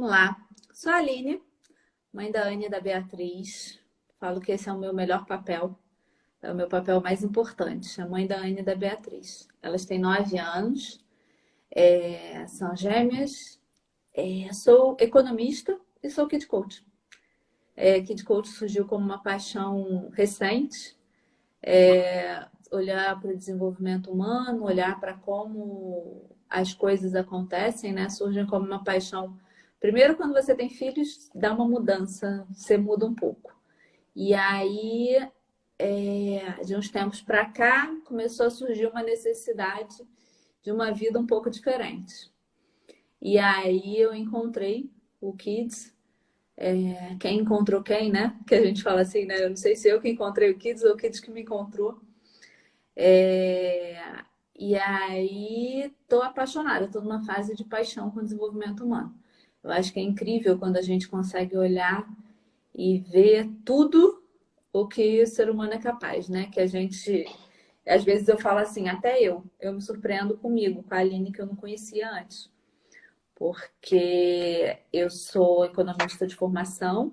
Vamos lá. Sou a Aline, mãe da Anne e da Beatriz. Falo que esse é o meu melhor papel. É o meu papel mais importante. A mãe da Anne e da Beatriz. Elas têm 9 anos. São gêmeas. Sou economista e sou Kid Coach. Kid Coach surgiu como uma paixão recente. Olhar para o desenvolvimento humano, olhar para como as coisas acontecem, né? Surgem como uma paixão. Primeiro, quando você tem filhos, dá uma mudança, você muda um pouco. E aí, de uns tempos para cá, começou a surgir uma necessidade de uma vida um pouco diferente. E aí eu encontrei o Kids. Quem encontrou quem, né? Que a gente fala assim, né? Eu não sei se eu que encontrei o Kids ou o Kids que me encontrou. E aí, tô apaixonada, tô numa fase de paixão com o desenvolvimento humano. Eu acho que é incrível quando a gente consegue olhar e ver tudo o que o ser humano é capaz, né? Que a gente, às vezes eu falo assim, até eu me surpreendo comigo, com a Aline que eu não conhecia antes. Porque eu sou economista de formação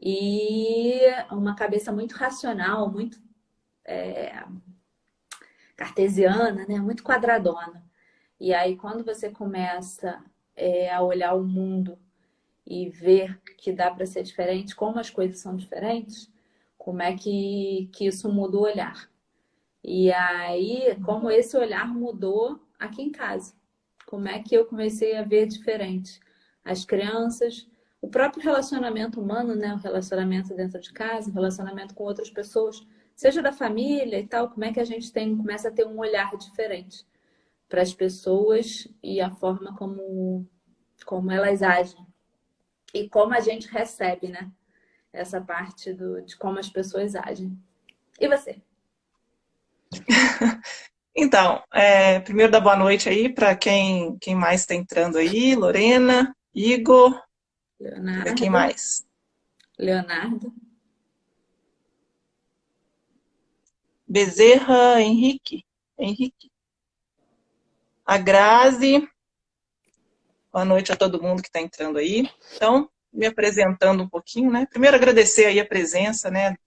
e uma cabeça muito racional, muito cartesiana, né? Muito quadradona. E aí, quando você começa a olhar o mundo e ver que dá para ser diferente, como as coisas são diferentes, como é que isso muda o olhar. E aí, como esse olhar mudou aqui em casa. Como é que eu comecei a ver diferente as crianças, o próprio relacionamento humano, né? O relacionamento dentro de casa, o relacionamento com outras pessoas, seja da família e tal, como é que a gente começa a ter um olhar diferente para as pessoas e a forma como elas agem. E como a gente recebe, né? Essa parte de como as pessoas agem. E você? Então, primeiro dar boa noite aí para quem mais está entrando aí, Lorena, Igor, quem Leonardo. mais? Leonardo. Bezerra, Henrique, a Grazi, boa noite a todo mundo que está entrando aí. Então, me apresentando um pouquinho, né? Primeiro agradecer aí a presença, né,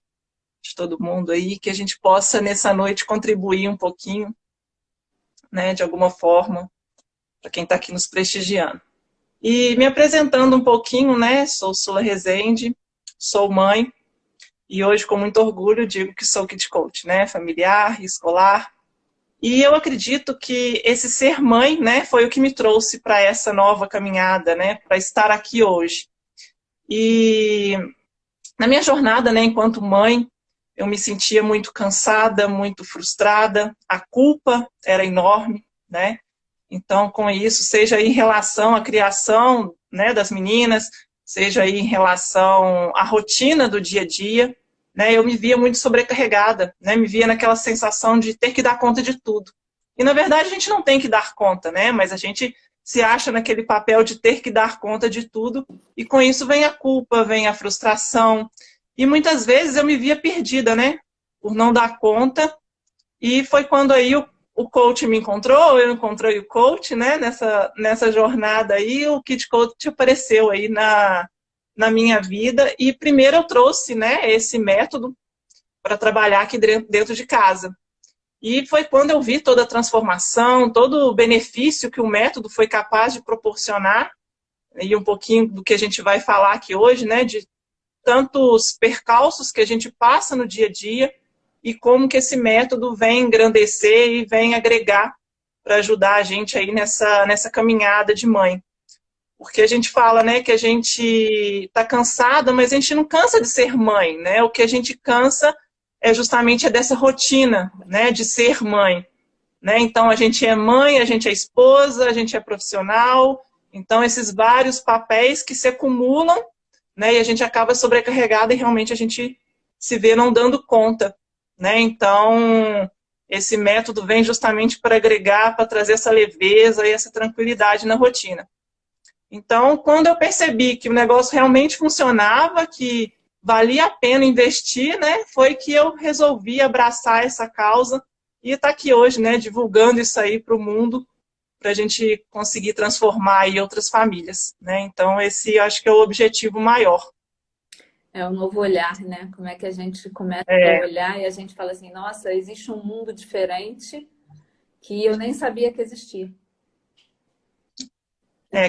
de todo mundo aí, que a gente possa nessa noite contribuir um pouquinho, né, de alguma forma, para quem está aqui nos prestigiando. E me apresentando um pouquinho, né, sou Sula Rezende, sou mãe, e hoje com muito orgulho digo que sou Kid Coach, né, familiar, escolar. E eu acredito que esse ser mãe, né, foi o que me trouxe para essa nova caminhada, né, para estar aqui hoje. E na minha jornada, né, enquanto mãe, eu me sentia muito cansada, muito frustrada, a culpa era enorme, né? Então, com isso, seja em relação à criação, né, das meninas, seja aí em relação à rotina do dia a dia, né, eu me via muito sobrecarregada, né, me via naquela sensação de ter que dar conta de tudo. E, na verdade, a gente não tem que dar conta, né, mas a gente se acha naquele papel de ter que dar conta de tudo, e com isso vem a culpa, vem a frustração, e muitas vezes eu me via perdida, né, por não dar conta, e foi quando aí o coach me encontrou, eu encontrei o coach, né, nessa jornada aí, o Kid Coach apareceu aí na minha vida, e primeiro eu trouxe, né, esse método para trabalhar aqui dentro de casa. E foi quando eu vi toda a transformação, todo o benefício que o método foi capaz de proporcionar, e um pouquinho do que a gente vai falar aqui hoje, né, de tantos percalços que a gente passa no dia a dia, e como que esse método vem engrandecer e vem agregar para ajudar a gente aí nessa caminhada de mãe. Porque a gente fala, né, que a gente está cansada, mas a gente não cansa de ser mãe, né? O que a gente cansa é justamente dessa rotina, né, de ser mãe. Né? Então, a gente é mãe, a gente é esposa, a gente é profissional. Então, esses vários papéis que se acumulam, né, e a gente acaba sobrecarregada e realmente a gente se vê não dando conta. Né? Então, esse método vem justamente para agregar, para trazer essa leveza e essa tranquilidade na rotina. Então, quando eu percebi que o negócio realmente funcionava, que valia a pena investir, né, foi que eu resolvi abraçar essa causa e estar aqui hoje, né, divulgando isso aí para o mundo, para a gente conseguir transformar aí outras famílias, né? Então, esse acho que é o objetivo maior. É o novo olhar, né? Como é que a gente começa a É, olhar e a gente fala assim, nossa, existe um mundo diferente que eu nem sabia que existia.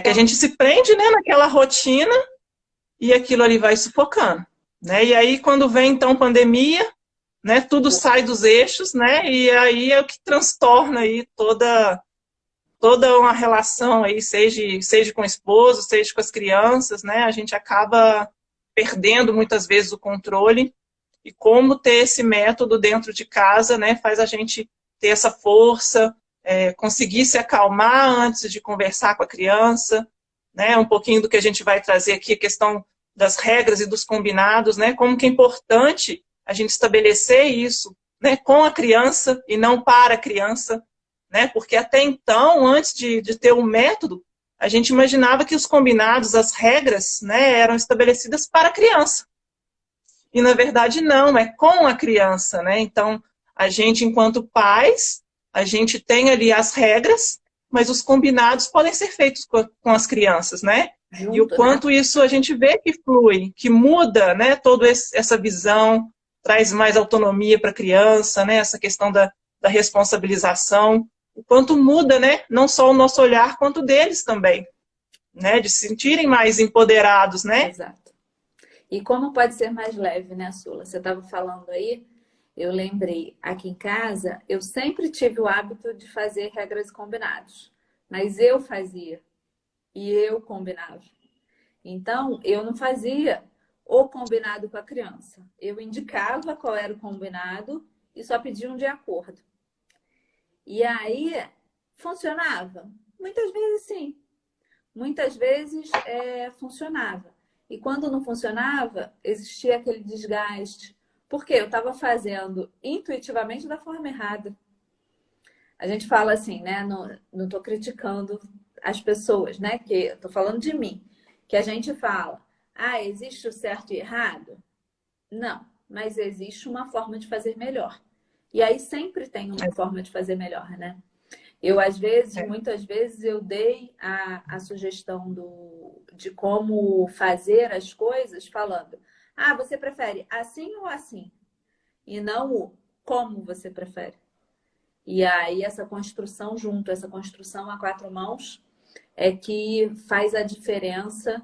que a gente se prende, né, naquela rotina e aquilo ali vai sufocando, né? E aí, quando vem, então, pandemia, né, tudo sai dos eixos, né? E aí é o que transtorna aí toda uma relação aí, seja com o esposo, seja com as crianças, né? A gente acaba perdendo muitas vezes o controle e como ter esse método dentro de casa, né, faz a gente ter essa força, conseguir se acalmar antes de conversar com a criança, né? Um pouquinho do que a gente vai trazer aqui, a questão das regras e dos combinados, né? Como que é importante a gente estabelecer isso, né, com a criança e não para a criança, né? Porque até então, antes de ter um método, a gente imaginava que os combinados, as regras, né, eram estabelecidas para a criança. E, na verdade, não, é com a criança, né? Então, a gente, enquanto pais, a gente tem ali as regras, mas os combinados podem ser feitos com as crianças, né? E o Junto, né? quanto isso a gente vê que flui, que muda, né, toda essa visão, traz mais autonomia para a criança, né? Essa questão da responsabilização, o quanto muda, né? Não só o nosso olhar, quanto deles também, né? De se sentirem mais empoderados, né? Exato. E como pode ser mais leve, né, Sula? Você estava falando aí, eu lembrei, aqui em casa, eu sempre tive o hábito de fazer regras e combinados. Mas eu fazia e eu combinava. Então, eu não fazia o combinado com a criança. Eu indicava qual era o combinado e só pedia um de acordo. E aí, funcionava? Muitas vezes sim. Muitas vezes funcionava. E quando não funcionava, existia aquele desgaste. Porque eu estava fazendo intuitivamente da forma errada. A gente fala assim, né? Não estou criticando as pessoas, né? Que estou falando de mim. Que a gente fala, ah, existe o certo e errado? Não, mas existe uma forma de fazer melhor. E aí sempre tem uma forma de fazer melhor, né? Eu, às vezes, É, muitas vezes, eu dei a sugestão de como fazer as coisas, falando: ah, você prefere assim ou assim? E não o como você prefere. E aí, essa construção junto, essa construção a quatro mãos, é que faz a diferença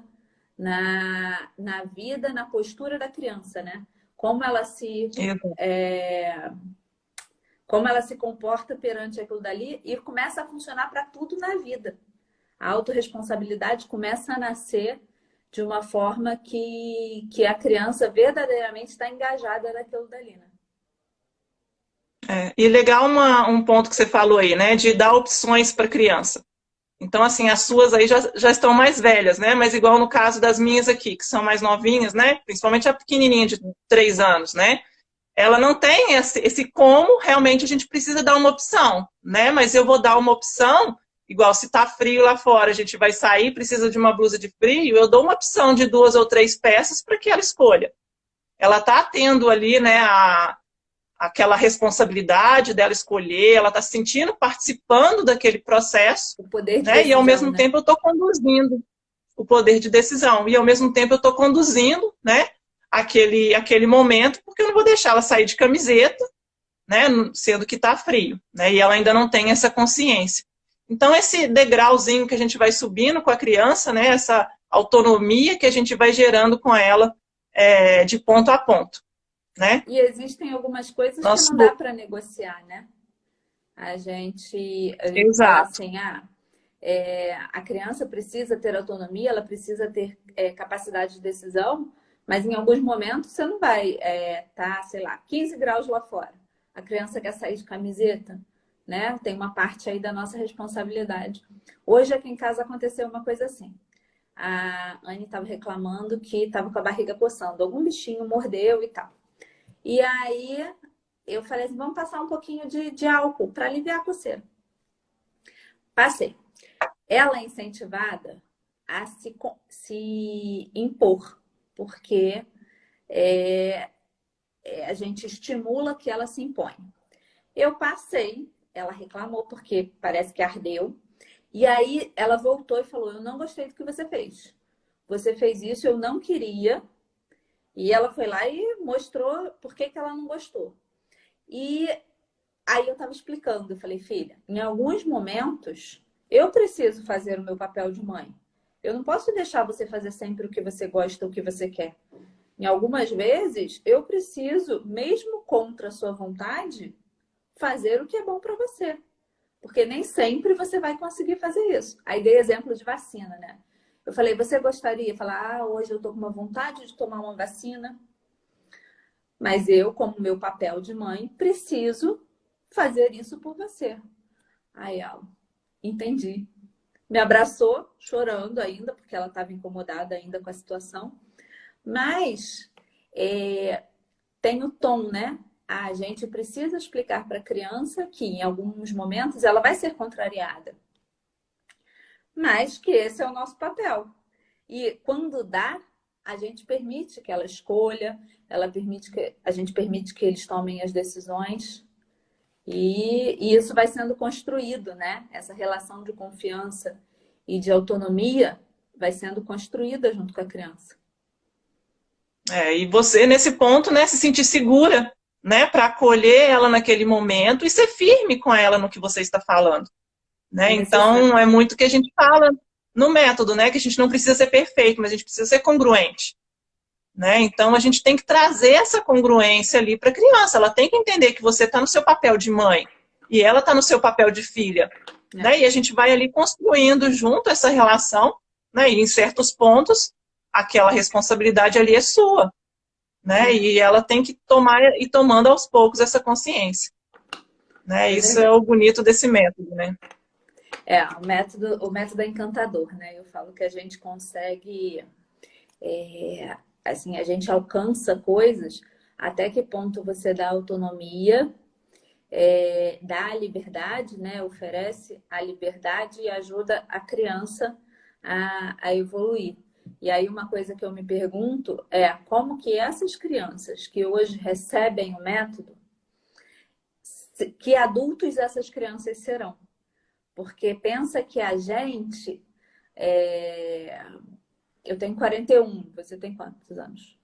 na vida, na postura da criança, né? Como ela se como ela se comporta perante aquilo dali e começa a funcionar para tudo na vida. A autorresponsabilidade começa a nascer de uma forma que a criança verdadeiramente está engajada naquilo dali, né? E legal um ponto que você falou aí, né? De dar opções para a criança. Então, assim, as suas aí já estão mais velhas, né? Mas igual no caso das minhas aqui, que são mais novinhas, né? Principalmente a pequenininha de 3 anos, né? Ela não tem esse como, realmente a gente precisa dar uma opção, né? Mas eu vou dar uma opção, igual se tá frio lá fora, a gente vai sair, precisa de uma blusa de frio, eu dou uma opção de 2 ou 3 peças para que ela escolha. Ela tá tendo ali, né, aquela responsabilidade dela escolher, ela está se sentindo participando daquele processo, O poder de né? E ao decisão, mesmo né? tempo eu estou conduzindo o poder de decisão, e ao mesmo tempo eu estou conduzindo, né, aquele momento, porque eu não vou deixar ela sair de camiseta, né, sendo que está frio, né, e ela ainda não tem essa consciência. Então, esse degrauzinho que a gente vai subindo com a criança, né, essa autonomia que a gente vai gerando com ela de ponto a ponto, né? E existem algumas coisas que não dá Nosso... para negociar, né? A gente fala Exato. assim, a criança precisa ter autonomia, ela precisa ter capacidade de decisão, mas em alguns momentos você não vai tá, sei lá, 15 graus lá fora. A criança quer sair de camiseta, né? Tem uma parte aí da nossa responsabilidade. Hoje aqui em casa aconteceu uma coisa assim. A Anne estava reclamando que estava com a barriga coçando, algum bichinho mordeu e tal. E aí eu falei assim, vamos passar um pouquinho de álcool para aliviar a coceira. Passei. Ela é incentivada a se impor, porque a gente estimula que ela se impõe. Eu passei, ela reclamou porque parece que ardeu, E aí ela voltou e falou: eu não gostei do que você fez. Você fez isso, eu não queria. E ela foi lá e mostrou por que que ela não gostou. E aí eu estava explicando, eu falei, filha, em alguns momentos eu preciso fazer o meu papel de mãe. Eu não posso deixar você fazer sempre o que você gosta, o que você quer. Em algumas vezes eu preciso, mesmo contra a sua vontade, fazer o que é bom para você. Porque nem sempre você vai conseguir fazer isso. Aí dei exemplo de vacina, né? Eu falei, você gostaria? Falar, hoje eu tô com uma vontade de tomar uma vacina, mas eu, como meu papel de mãe, preciso fazer isso por você. Aí ela, entendi. Me abraçou, chorando ainda, porque ela estava incomodada ainda com a situação. Mas tem o tom, né? A gente precisa explicar para a criança que em alguns momentos ela vai ser contrariada, mas que esse é o nosso papel. E quando dá, a gente permite que ela escolha, a gente permite que eles tomem as decisões. E isso vai sendo construído, né? Essa relação de confiança e de autonomia vai sendo construída junto com a criança. E você, nesse ponto, né, se sentir segura, né, para acolher ela naquele momento e ser firme com ela no que você está falando. Né? É Então, necessário. é muito que a gente fala no método, né, que a gente não precisa ser perfeito, mas a gente precisa ser congruente. Né? Então, a gente tem que trazer essa congruência ali para a criança. Ela tem que entender que você está no seu papel de mãe e ela está no seu papel de filha. Né? E a gente vai ali construindo junto essa relação, né? E em certos pontos, aquela responsabilidade ali é sua. Né? E ela tem que tomar e tomando aos poucos essa consciência. Né? Isso é o bonito desse método. Né? O método é encantador, né? Eu falo que a gente consegue, assim, a gente alcança coisas até que ponto você dá autonomia, dá a liberdade, né? Oferece a liberdade e ajuda a criança a evoluir. E aí uma coisa que eu me pergunto é como que essas crianças que hoje recebem o método, que adultos essas crianças serão? Porque pensa que a gente. Eu tenho 41, você tem quantos anos?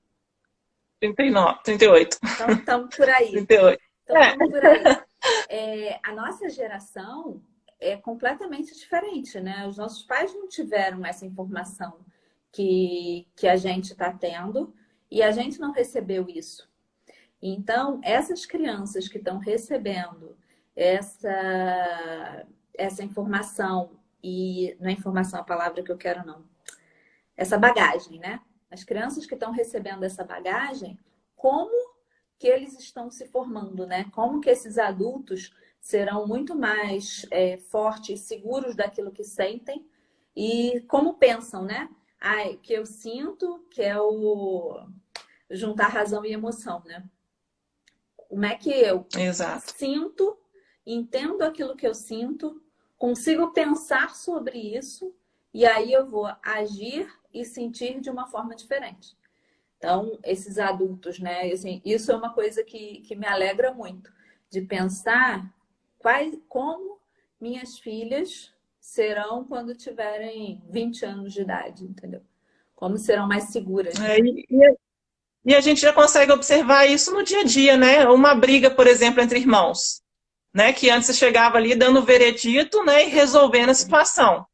39, 38. Então, estamos por aí. 38. Então, estamos por aí. A nossa geração é completamente diferente, né? Os nossos pais não tiveram essa informação que a gente está tendo e a gente não recebeu isso. Então, essas crianças que estão recebendo essa informação, e não é informação a palavra que eu quero, não, essa bagagem, né? As crianças que estão recebendo essa bagagem, como que eles estão se formando, né? Como que esses adultos serão muito mais fortes, seguros daquilo que sentem e como pensam, né? Que eu sinto, que é o juntar razão e emoção, né? Como é que eu Exato. sinto, entendo aquilo que eu sinto, consigo pensar sobre isso e aí eu vou agir e sentir de uma forma diferente. Então, esses adultos, né? Assim, isso é uma coisa que me alegra muito, de pensar como minhas filhas serão quando tiverem 20 anos de idade, entendeu? Como serão mais seguras, né? E a gente já consegue observar isso no dia a dia, né? Uma briga, por exemplo, entre irmãos, né? Que antes você chegava ali dando o veredito, né? E resolvendo a situação.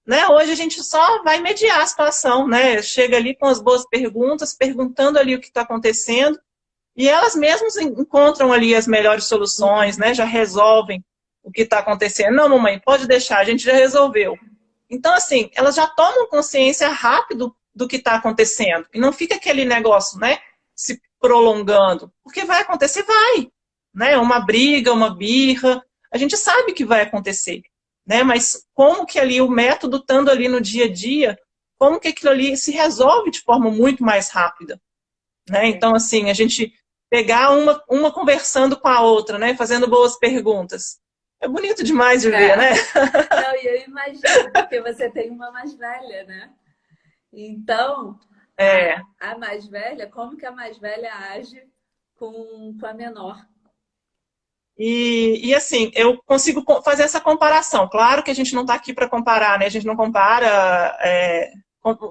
Né? Hoje a gente só vai mediar a situação, né? Chega ali com as boas perguntas, perguntando ali o que está acontecendo, e elas mesmas encontram ali as melhores soluções, né? Já resolvem o que está acontecendo. Não, mamãe, pode deixar, a gente já resolveu. Então, assim, elas já tomam consciência rápido do que está acontecendo. E não fica aquele negócio, né? Se prolongando. Porque vai acontecer, vai. Né? Uma briga, uma birra. A gente sabe que vai acontecer. Né? Mas como que ali o método estando ali no dia a dia, como que aquilo ali se resolve de forma muito mais rápida. Né? Então, assim, a gente pegar uma conversando com a outra, né? Fazendo boas perguntas. É bonito demais de ver, né? Não, e eu imagino, porque você tem uma mais velha, né? Então, a mais velha, como que a mais velha age com a menor? E assim, eu consigo fazer essa comparação. Claro que a gente não está aqui para comparar, né? A gente não compara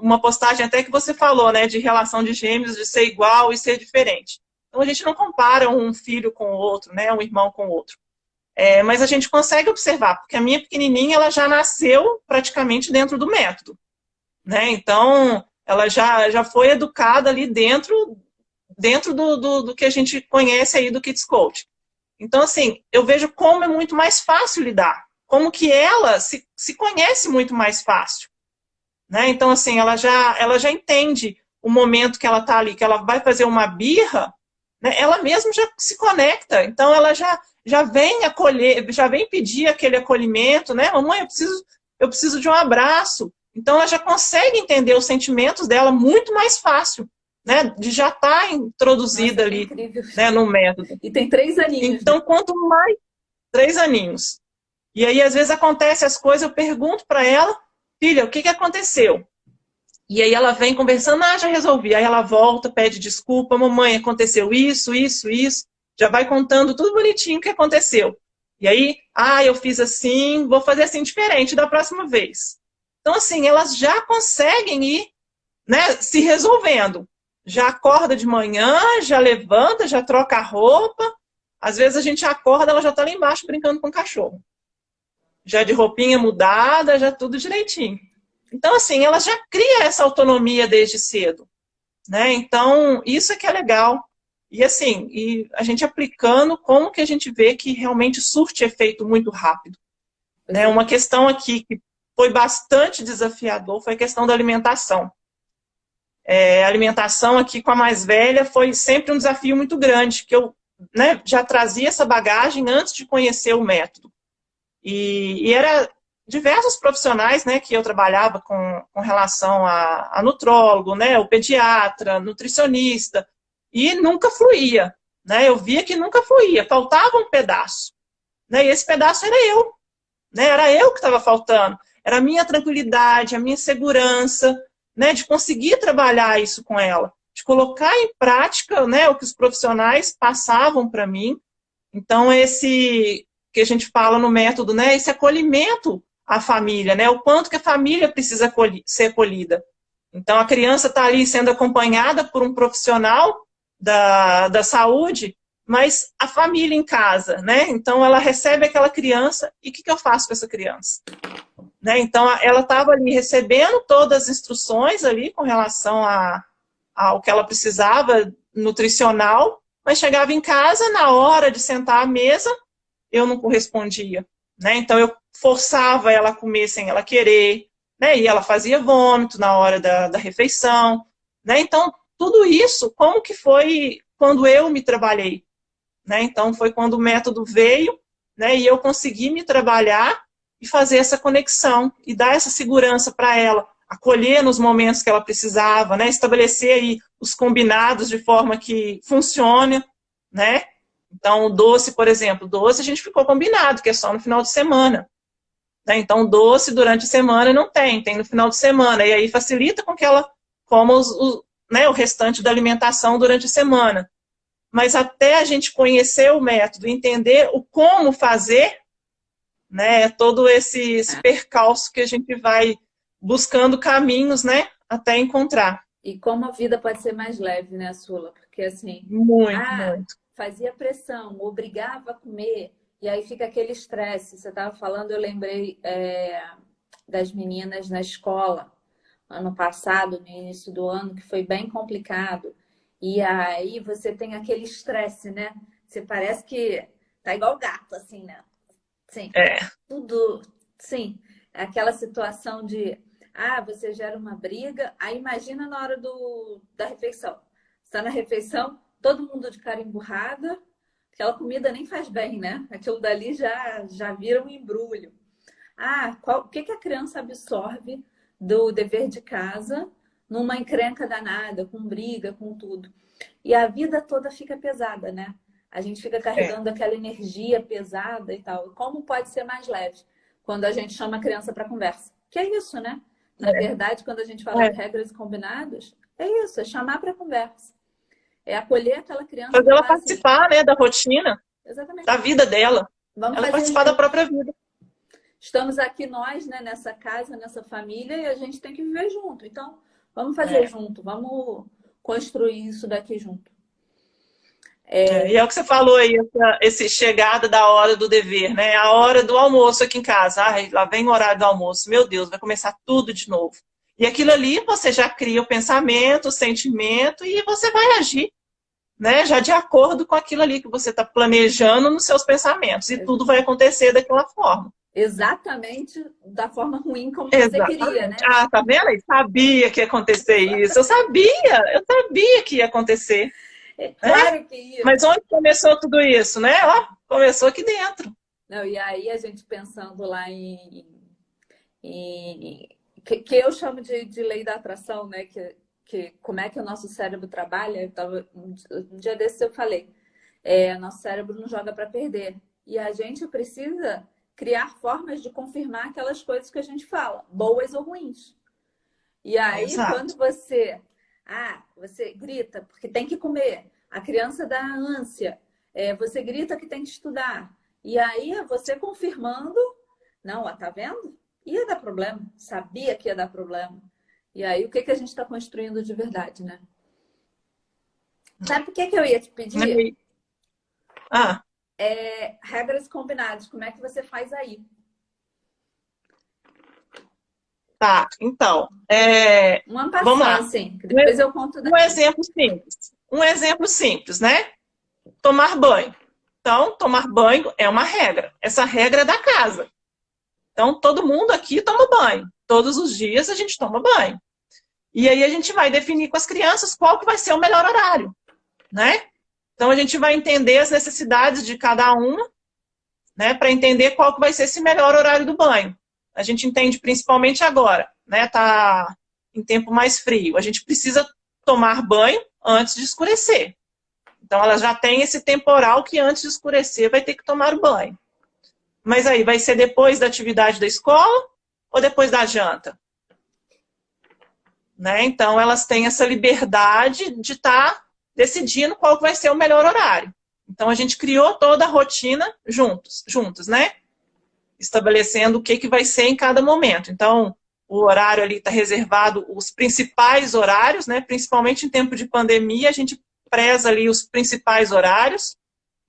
uma postagem até que você falou, né? De relação de gêmeos, de ser igual e ser diferente. Então a gente não compara um filho com o outro, né? Um irmão com o outro. Mas a gente consegue observar, porque a minha pequenininha ela já nasceu praticamente dentro do método, né? Então ela já foi educada ali dentro do que a gente conhece aí do Kids Coach. Então, assim, eu vejo como é muito mais fácil lidar, como que ela se conhece muito mais fácil, né? Então, assim, ela já entende o momento que ela está ali, que ela vai fazer uma birra, né? Ela mesma já se conecta, então ela já vem acolher, já vem pedir aquele acolhimento, né? Mamãe, eu preciso de um abraço. Então, ela já consegue entender os sentimentos dela muito mais fácil, né? De já estar introduzida. Nossa, ali, incrível, né? No método. E tem 3 aninhos. Então, quanto mais 3 aninhos. E aí, às vezes, acontece as coisas, eu pergunto para ela, filha, o que aconteceu? E aí ela vem conversando, já resolvi. Aí ela volta, pede desculpa, mamãe, aconteceu isso, isso, isso. Já vai contando tudo bonitinho o que aconteceu. E aí, eu fiz assim, vou fazer assim diferente da próxima vez. Então, assim, elas já conseguem ir, né, se resolvendo. Já acorda de manhã, já levanta, já troca a roupa. Às vezes a gente acorda, ela já está lá embaixo brincando com o cachorro. Já de roupinha mudada, já tudo direitinho. Então, assim, ela já cria essa autonomia desde cedo, né? Então, isso é que é legal. E, assim, a gente aplicando, como que a gente vê que realmente surte efeito muito rápido. Né? Uma questão aqui que foi bastante desafiador foi a questão da alimentação. A alimentação aqui com a mais velha foi sempre um desafio muito grande, que eu, né, já trazia essa bagagem antes de conhecer o método. E era diversos profissionais, né, que eu trabalhava com relação a nutrólogo, né, o pediatra, nutricionista, e nunca fluía. Né, eu via que nunca fluía, faltava um pedaço. Né, e esse pedaço era eu. Né, era eu que estava faltando. Era a minha tranquilidade, a minha segurança, né, de conseguir trabalhar isso com ela, de colocar em prática, né, o que os profissionais passavam para mim. Então, esse que a gente fala no método, né, esse acolhimento à família, né, o quanto que a família precisa ser acolhida. Então, a criança está ali sendo acompanhada por um profissional da saúde, mas a família em casa, né? Então, ela recebe aquela criança, e o que eu faço com essa criança? Né? Então, ela estava ali recebendo todas as instruções ali com relação ao que ela precisava nutricional, mas chegava em casa, na hora de sentar à mesa, eu não correspondia. Né? Então, eu forçava ela a comer sem ela querer, né? E ela fazia vômito na hora da refeição. Né? Então, tudo isso, como que foi quando eu me trabalhei? Né? Então, foi quando o método veio, né? E eu consegui me trabalhar e fazer essa conexão e dar essa segurança para ela, acolher nos momentos que ela precisava, né? Estabelecer aí os combinados de forma que funcione, né? Então, o doce, por exemplo, doce a gente ficou combinado, que é só no final de semana. Né? Então, doce durante a semana não tem no final de semana. E aí facilita com que ela coma né, o restante da alimentação durante a semana. Mas até a gente conhecer o método, entender o como fazer, né, todo esse percalço que a gente vai buscando caminhos, né, até encontrar. E como a vida pode ser mais leve, né, Sula? Porque assim, muito. Fazia pressão, obrigava a comer, e aí fica aquele estresse. Você estava falando, eu lembrei das meninas na escola, ano passado, no início do ano, que foi bem complicado. E aí você tem aquele estresse, né? Você parece que tá igual gato, assim, né? Sim, tudo, sim. Aquela situação de, você gera uma briga, aí imagina na hora da refeição. Você tá na refeição, todo mundo de cara emburrada, aquela comida nem faz bem, né? Aquilo dali já vira um embrulho. O que a criança absorve do dever de casa numa encrenca danada, com briga, com tudo. E a vida toda fica pesada, né? A gente fica carregando aquela energia pesada e tal. Como pode ser mais leve quando a gente chama a criança para conversa? Que é isso, né? Na verdade, quando a gente fala de regras e combinados, é isso, é chamar para conversa. É acolher aquela criança. Fazer ela participar, né, da rotina. Exatamente. da vida dela. Vamos Ela fazer participar da junto. própria vida. Estamos aqui nós, né, nessa casa, nessa família, e a gente tem que viver junto. Então, vamos fazer É. junto, vamos construir isso daqui junto. E é o que você falou aí, esse chegada da hora do dever, né? A hora do almoço aqui em casa. Ai, lá vem o horário do almoço. Meu Deus, vai começar tudo de novo. E aquilo ali você já cria o pensamento, o sentimento e você vai agir, né? Já de acordo com aquilo ali que você está planejando nos seus pensamentos. E tudo vai acontecer daquela forma. Exatamente da forma ruim como você queria, né? Exatamente. Ah, tá vendo aí? Sabia que ia acontecer isso. Eu sabia que ia acontecer. Claro que ia. Mas onde começou tudo isso, né? Ó, começou aqui dentro. Não, e aí a gente pensando lá que eu chamo de lei da atração, né? Que como é que o nosso cérebro trabalha. Um dia desses eu falei, nosso cérebro não joga para perder. E a gente precisa criar formas de confirmar aquelas coisas que a gente fala, boas ou ruins. E aí, Exato. quando você grita porque tem que comer, a criança dá ânsia, você grita que tem que estudar. E aí, você confirmando, não, ó, tá vendo? Ia dar problema, sabia que ia dar problema. E aí, o que que a gente está construindo de verdade, né? Sabe o que que eu ia te pedir? Ah, Regras combinadas, como é que você faz aí? tá. Então, vamos lá. Assim, que depois eu conto daqui. Um exemplo simples, né? Tomar banho. Então, tomar banho é uma regra. Essa regra é da casa. Então, todo mundo aqui toma banho. Todos os dias a gente toma banho. E aí a gente vai definir com as crianças qual que vai ser o melhor horário, né? Então, a gente vai entender as necessidades de cada uma, né? Para entender qual que vai ser esse melhor horário do banho. A gente entende principalmente agora, né? Tá em tempo mais frio. A gente precisa tomar banho antes de escurecer. Então, ela já tem esse temporal que antes de escurecer vai ter que tomar o banho. Mas aí, vai ser depois da atividade da escola ou depois da janta? Né? Então, elas têm essa liberdade de estar decidindo qual vai ser o melhor horário. Então, a gente criou toda a rotina juntos, né? Estabelecendo o que vai ser em cada momento. Então, o horário ali está reservado, os principais horários, né? Principalmente em tempo de pandemia, a gente preza ali os principais horários.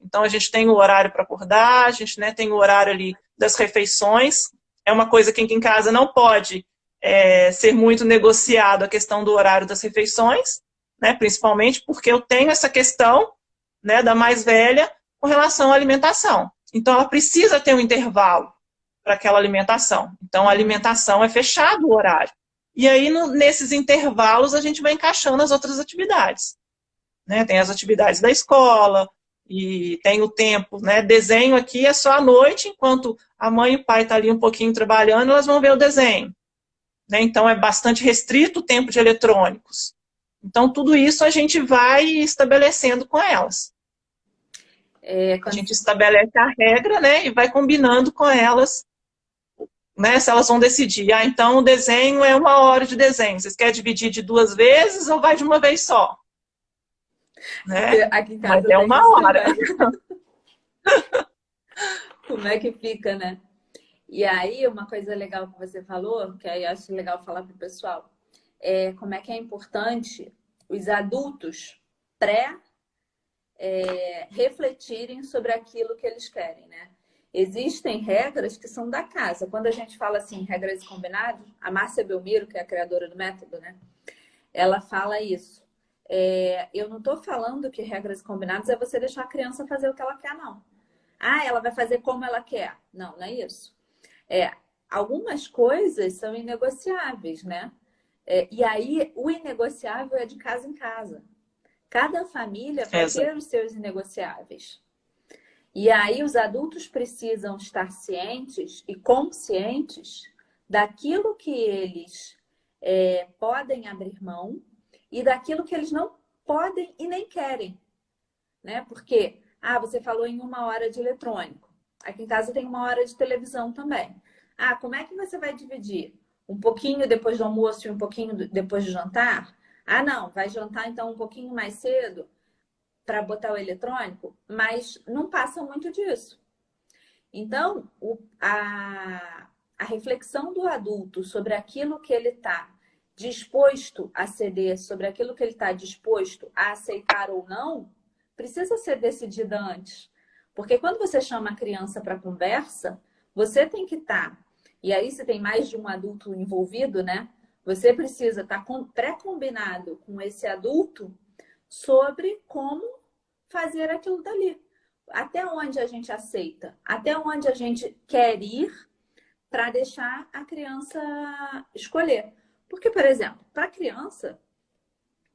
Então, a gente tem o horário para acordar, a gente, né, tem o horário ali das refeições. É uma coisa que aqui em casa não pode ser muito negociado, a questão do horário das refeições, né, principalmente porque eu tenho essa questão, né, da mais velha com relação à alimentação. Então, ela precisa ter um intervalo para aquela alimentação. Então, a alimentação é fechado o horário. E aí, nesses intervalos, a gente vai encaixando as outras atividades. Né? Tem as atividades da escola, e tem o tempo, né? Desenho aqui é só à noite, enquanto a mãe e o pai estão ali um pouquinho trabalhando, elas vão ver o desenho. Né? Então, é bastante restrito o tempo de eletrônicos. Então, tudo isso a gente vai estabelecendo com elas. A gente estabelece a regra, né? E vai combinando com elas, né? Se elas vão decidir, então o desenho é 1 hora de desenho. Vocês querem dividir de 2 vezes ou vai de uma vez só? Né? Aqui em casa mas é 1 hora. Como é que fica, né? E aí, uma coisa legal que você falou, que aí eu acho legal falar para o pessoal, como é que é importante os adultos refletirem sobre aquilo que eles querem, né? Existem regras que são da casa. Quando a gente fala assim, regras combinadas, a Márcia Belmiro, que é a criadora do método, né? Ela fala isso. Eu não estou falando que regras combinadas é você deixar a criança fazer o que ela quer, não. Ah, ela vai fazer como ela quer. Não, não é isso. Algumas coisas são inegociáveis, né? E aí, o inegociável é de casa em casa. Cada família vai ter os seus inegociáveis. E aí, os adultos precisam estar cientes e conscientes daquilo que eles podem abrir mão e daquilo que eles não podem e nem querem. Né? Porque, você falou em 1 hora de eletrônico. Aqui em casa tem 1 hora de televisão também. Como é que você vai dividir? Um pouquinho depois do almoço e um pouquinho depois do jantar? Não, vai jantar então um pouquinho mais cedo? para botar o eletrônico, mas não passa muito disso. Então, a reflexão do adulto sobre aquilo que ele está disposto a ceder, sobre aquilo que ele está disposto a aceitar ou não, precisa ser decidida antes. Porque quando você chama a criança para conversa, você tem que estar, e aí se tem mais de um adulto envolvido, né? Você precisa estar pré-combinado com esse adulto sobre como fazer aquilo dali. Até onde a gente aceita, até onde a gente quer ir para deixar a criança escolher. Porque, por exemplo, para a criança,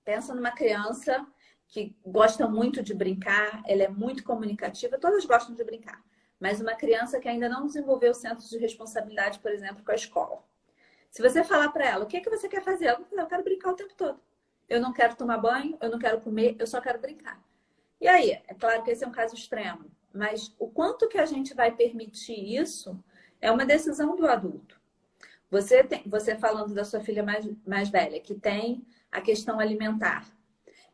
pensa numa criança que gosta muito de brincar, ela é muito comunicativa, todas gostam de brincar, mas uma criança que ainda não desenvolveu o senso de responsabilidade, por exemplo, com a escola. Se você falar para ela, o que é que você quer fazer? Ela vai falar, eu quero brincar o tempo todo. Eu não quero tomar banho, eu não quero comer, eu só quero brincar. E aí, é claro que esse é um caso extremo, mas o quanto que a gente vai permitir isso é uma decisão do adulto. Você falando da sua filha mais velha, que tem a questão alimentar.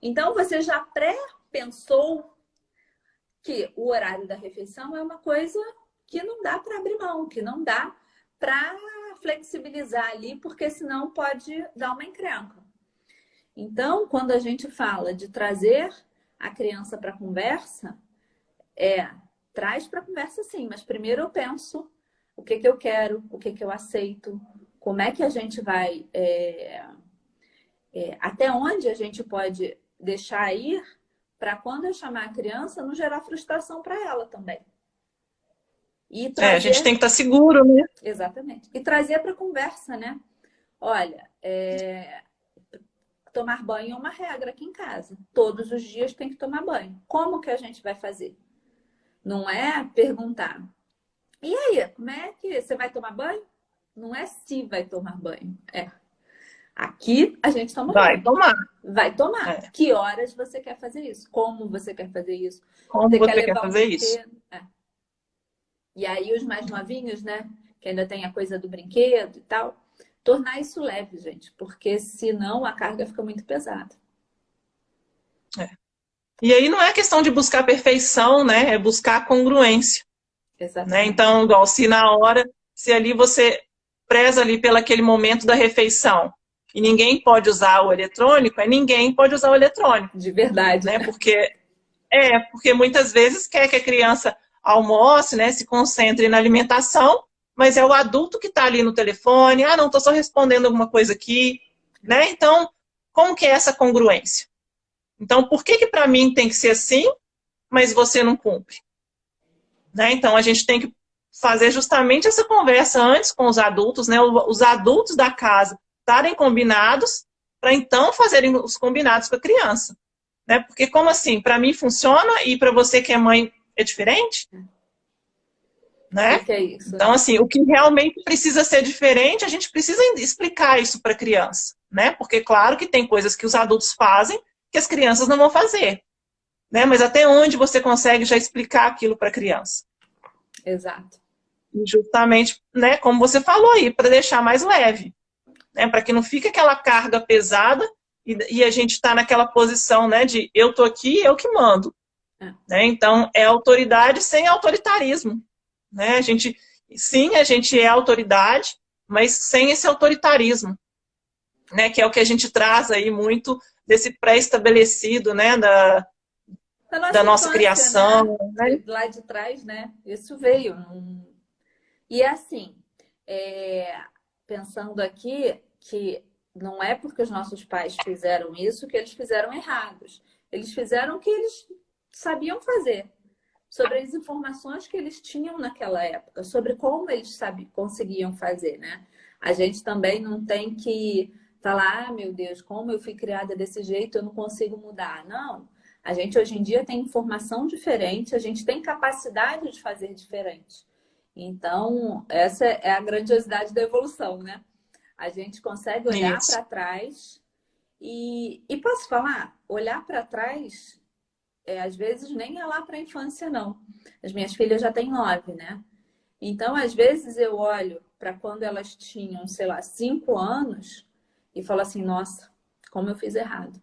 Então, você já pré-pensou que o horário da refeição é uma coisa que não dá para abrir mão, que não dá para flexibilizar ali, porque senão pode dar uma encrenca. Então, quando a gente fala de trazer a criança para a conversa, traz para a conversa sim, mas primeiro eu penso o que eu quero, o que eu aceito, como é que a gente vai, até onde a gente pode deixar ir para quando eu chamar a criança não gerar frustração para ela também. E trazer... a gente tem que estar seguro, né? Exatamente. E trazer para a conversa, né? Olha, tomar banho é uma regra aqui em casa. Todos os dias tem que tomar banho. Como que a gente vai fazer? Não é perguntar. E aí, como é que você vai tomar banho? Não é se vai tomar banho. Aqui a gente toma Vai banho. tomar. Vai tomar. Que horas você quer fazer isso? Como você quer fazer isso? Como você quer fazer isso? E aí os mais novinhos, né? Que ainda tem a coisa do brinquedo e tal. Tornar isso leve, gente. Porque senão a carga fica muito pesada. E aí não é questão de buscar perfeição, né? É buscar congruência. Exatamente. Né? Então, igual se ali você preza ali pelo aquele momento da refeição e ninguém pode usar o eletrônico, ninguém pode usar o eletrônico. De verdade. Né? Porque muitas vezes quer que a criança almoce, né, se concentre na alimentação, mas é o adulto que está ali no telefone, não, estou só respondendo alguma coisa aqui, né? Então, como que é essa congruência? Então, por que para mim tem que ser assim, mas você não cumpre? Né? Então, a gente tem que fazer justamente essa conversa antes com os adultos, né? Os adultos da casa estarem combinados para então fazerem os combinados com a criança. Né? Porque como assim? Para mim funciona e para você que é mãe é diferente? Né? Que é isso? Então, assim, o que realmente precisa ser diferente, a gente precisa explicar isso para a criança. Né? Porque, claro, que tem coisas que os adultos fazem que as crianças não vão fazer. Né? Mas até onde você consegue já explicar aquilo para a criança? Exato. E justamente, né, como você falou aí, para deixar mais leve. Né? Para que não fique aquela carga pesada e a gente está naquela posição, né, de eu tô aqui, eu que mando. Né? Então, é autoridade sem autoritarismo. Né? A gente é autoridade, mas sem esse autoritarismo. Né? Que é o que a gente traz aí muito desse pré-estabelecido, né, da nossa infância, criação. Né? Lá de trás, né? Isso veio. E assim, pensando aqui que não é porque os nossos pais fizeram isso que eles fizeram errados. Eles fizeram o que eles sabiam fazer. Sobre as informações que eles tinham naquela época. Sobre como eles conseguiam fazer, né? A gente também não tem que falar, meu Deus, como eu fui criada desse jeito, eu não consigo mudar. Não. A gente hoje em dia tem informação diferente, a gente tem capacidade de fazer diferente. Então, essa é a grandiosidade da evolução, né? A gente consegue olhar para trás e posso falar, olhar para trás, às vezes nem é lá para a infância, não. As minhas filhas já têm 9, né? Então, às vezes eu olho para quando elas tinham, sei lá, 5 anos e falo assim, nossa, como eu fiz errado.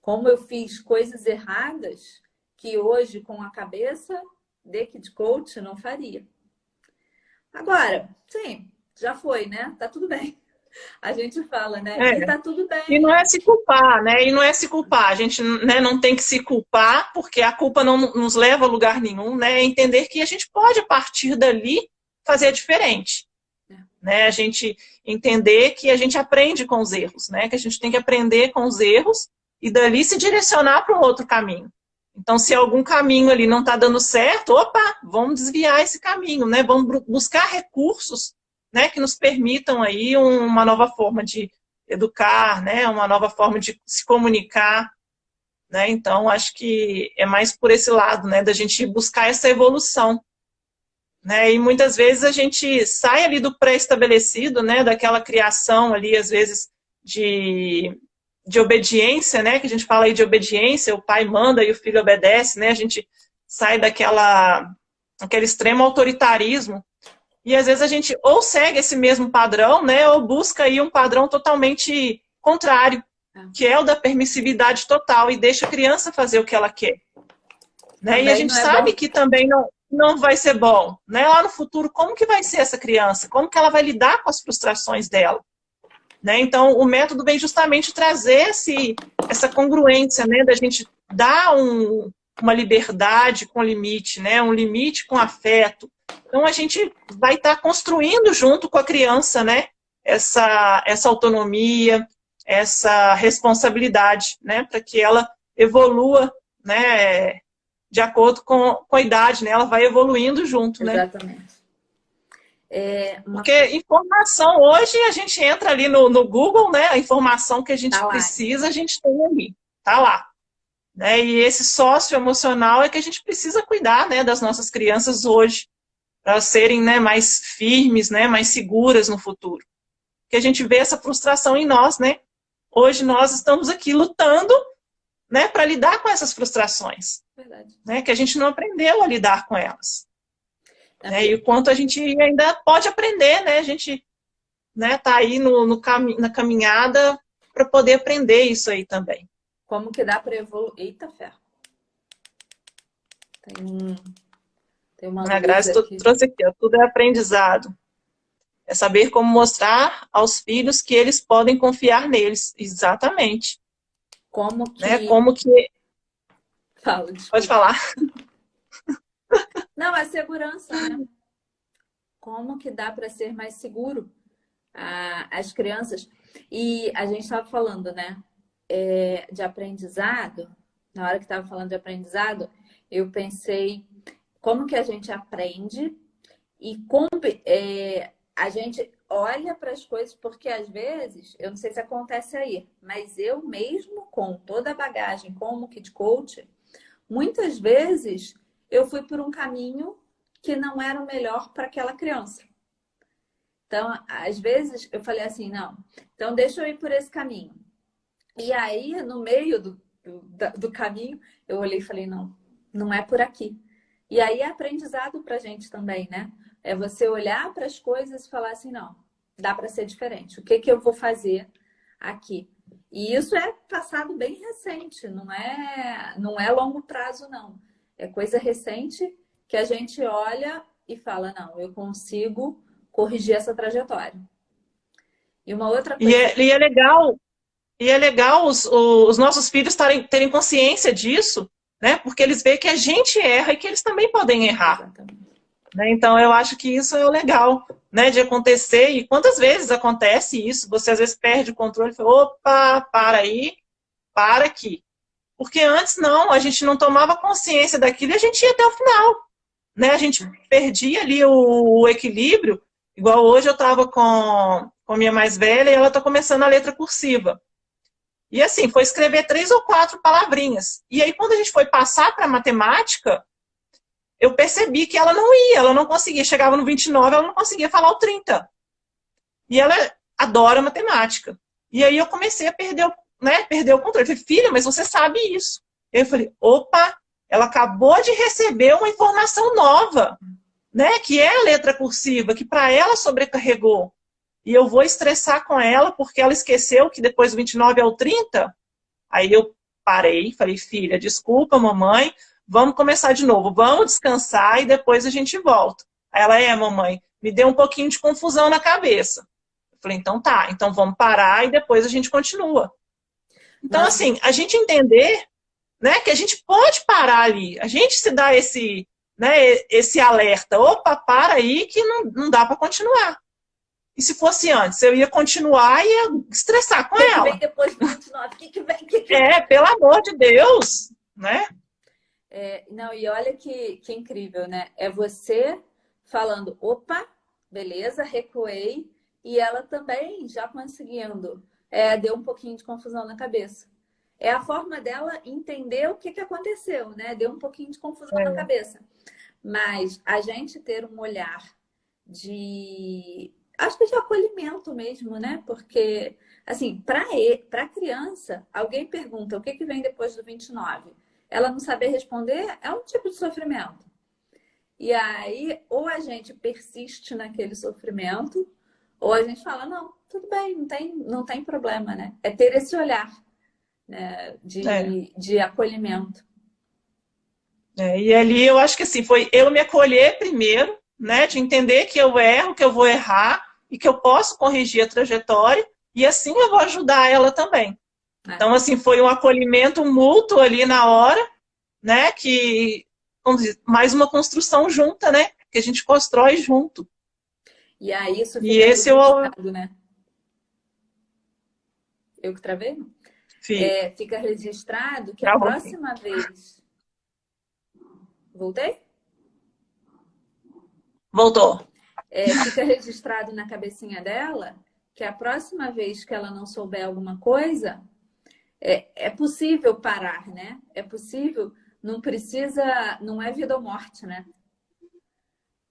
como eu fiz coisas erradas que hoje, com a cabeça de Kid Coach, não faria. Agora, sim, já foi, né? Tá tudo bem. A gente fala, né? E tá tudo bem. E não é se culpar, né? E não é se culpar. A gente, né, não tem que se culpar, porque a culpa não nos leva a lugar nenhum, né? É entender que a gente pode, a partir dali, fazer diferente. Né? A gente entender que a gente aprende com os erros, né? Que a gente tem que aprender com os erros e dali se direcionar para um outro caminho. Então, se algum caminho ali não está dando certo, opa, vamos desviar esse caminho, né? Vamos buscar recursos, né, que nos permitam aí uma nova forma de educar, né? Uma nova forma de se comunicar, né? Então, acho que é mais por esse lado, né? Da gente buscar essa evolução. Né? E muitas vezes a gente sai ali do pré-estabelecido, né? Daquela criação ali, às vezes, de obediência, né? Que a gente fala aí de obediência, o pai manda e o filho obedece, né? A gente sai daquele extremo autoritarismo e às vezes a gente ou segue esse mesmo padrão, né? Ou busca aí um padrão totalmente contrário, que é o da permissividade total e deixa a criança fazer o que ela quer. Né? E a gente sabe que também não vai ser bom. Né? Lá no futuro, como que vai ser essa criança? Como que ela vai lidar com as frustrações dela? Né? Então, o método vem justamente trazer essa congruência, né? Da gente dar uma liberdade com limite, né? Um limite com afeto. Então, a gente vai estar construindo junto com a criança, né? Essa autonomia, essa responsabilidade, né? Para que ela evolua, né? De acordo com a idade, né? Ela vai evoluindo junto, né? Exatamente. Porque informação, hoje a gente entra ali no Google, né? A informação que a gente precisa, a gente tem ali. Tá lá. Né? E esse socioemocional é que a gente precisa cuidar, né? Das nossas crianças hoje. Para elas serem, né, mais firmes, né? Mais seguras no futuro. Porque a gente vê essa frustração em nós, né? Hoje nós estamos aqui lutando, né, para lidar com essas frustrações. Verdade. Né, que a gente não aprendeu a lidar com elas. Né, e o quanto a gente ainda pode aprender, né? A gente, né, tá aí na caminhada para poder aprender isso aí também. Como que dá para evoluir? Eita, ferro. Tem uma A Grazi trouxe aqui, ó, tudo é aprendizado. É saber como mostrar aos filhos que eles podem confiar neles. Exatamente. Como que... Né, como que... Fala, desculpa. Pode falar. Não, é segurança, né? Como que dá para ser mais seguro as crianças? E a gente estava falando, né? De aprendizado. Na hora que estava falando de aprendizado, eu pensei como que a gente aprende e como a gente olha para as coisas, porque às vezes, eu não sei se acontece aí, mas eu mesmo, com toda a bagagem como Kid Coach, muitas vezes eu fui por um caminho que não era o melhor para aquela criança. Então, às vezes, eu falei assim, não, então deixa eu ir por esse caminho. E aí, no meio do caminho, eu olhei e falei, não é por aqui. E aí é aprendizado para a gente também, né? É você olhar para as coisas e falar assim, não, dá para ser diferente. O que eu vou fazer aqui? E isso é passado bem recente, não é longo prazo, não. É coisa recente que a gente olha e fala, não, eu consigo corrigir essa trajetória. E uma outra coisa... E é legal os nossos filhos terem consciência disso, né? Porque eles veem que a gente erra e que eles também podem errar. Exatamente. Né? Então, eu acho que isso é o legal, né, de acontecer. E quantas vezes acontece isso? Você às vezes perde o controle e fala, opa, para aí, para aqui. Porque antes não, a gente não tomava consciência daquilo e a gente ia até o final. Né? A gente perdia ali o equilíbrio. Igual hoje eu estava com a minha mais velha e ela está começando a letra cursiva. E assim, foi escrever 3 ou 4 palavrinhas. E aí, quando a gente foi passar para matemática, eu percebi que ela não conseguia. Chegava no 29, ela não conseguia falar o 30. E ela adora matemática. E aí eu comecei a perder o controle. Eu falei, filha, mas você sabe isso. Eu falei, opa, ela acabou de receber uma informação nova, né? Que é a letra cursiva, que para ela sobrecarregou. E eu vou estressar com ela porque ela esqueceu que depois do 29 é o 30. Aí eu parei, falei, filha, desculpa, mamãe, vamos começar de novo, vamos descansar e depois a gente volta. Aí ela, mamãe, me deu um pouquinho de confusão na cabeça. Eu falei, então tá, então vamos parar e depois a gente continua. Então, assim, a gente entender, né, que a gente pode parar ali, a gente se dá esse, né, esse alerta, opa, para aí que não dá para continuar. E se fosse antes, eu ia continuar e ia estressar com ela. O que vem depois do 29? O que vem? Pelo amor de Deus, né? Não, e olha que incrível, né? É você falando, opa, beleza, recuei, e ela também já conseguindo. Deu um pouquinho de confusão na cabeça. É a forma dela entender o que aconteceu, né? Deu um pouquinho de confusão na cabeça. Mas a gente ter um olhar acho que de acolhimento mesmo, né? Porque, assim, para a criança, alguém pergunta o que vem depois do 29. Ela não saber responder é um tipo de sofrimento. E aí, ou a gente persiste naquele sofrimento, ou a gente fala, não, tudo bem, não tem problema, né? É ter esse olhar, né, de acolhimento. E ali eu acho que assim, foi eu me acolher primeiro, né, de entender que eu erro, que eu vou errar e que eu posso corrigir a trajetória e assim eu vou ajudar ela também. Então, assim, foi um acolhimento mútuo ali na hora, né, que, vamos dizer, mais uma construção junta, né, que a gente constrói junto. E aí isso fica esse registrado, né? Eu que travei? Fica registrado que a próxima vez... Voltei? Voltou. Fica registrado na cabecinha dela que a próxima vez que ela não souber alguma coisa, é possível parar, né? É possível, não é vida ou morte, né?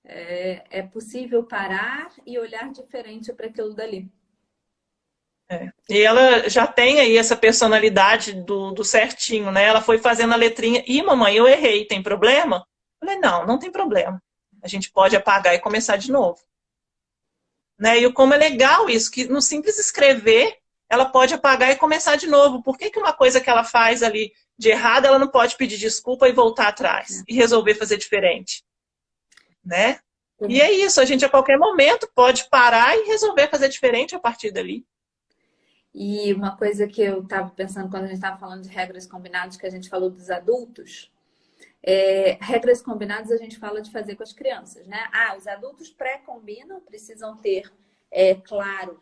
É possível parar e olhar diferente para aquilo dali. E ela já tem aí essa personalidade do certinho, né? Ela foi fazendo a letrinha. Mamãe, eu errei, tem problema? Eu falei, não tem problema. A gente pode apagar e começar de novo. Né? E como é legal isso, que no simples escrever, ela pode apagar e começar de novo. Por que uma coisa que ela faz ali de errado, ela não pode pedir desculpa e voltar atrás? E resolver fazer diferente? Né? E é isso, a gente a qualquer momento pode parar e resolver fazer diferente a partir dali. E uma coisa que eu estava pensando quando a gente estava falando de regras combinadas, que a gente falou dos adultos, regras combinadas a gente fala de fazer com as crianças, né? Os adultos pré-combinam, precisam ter claro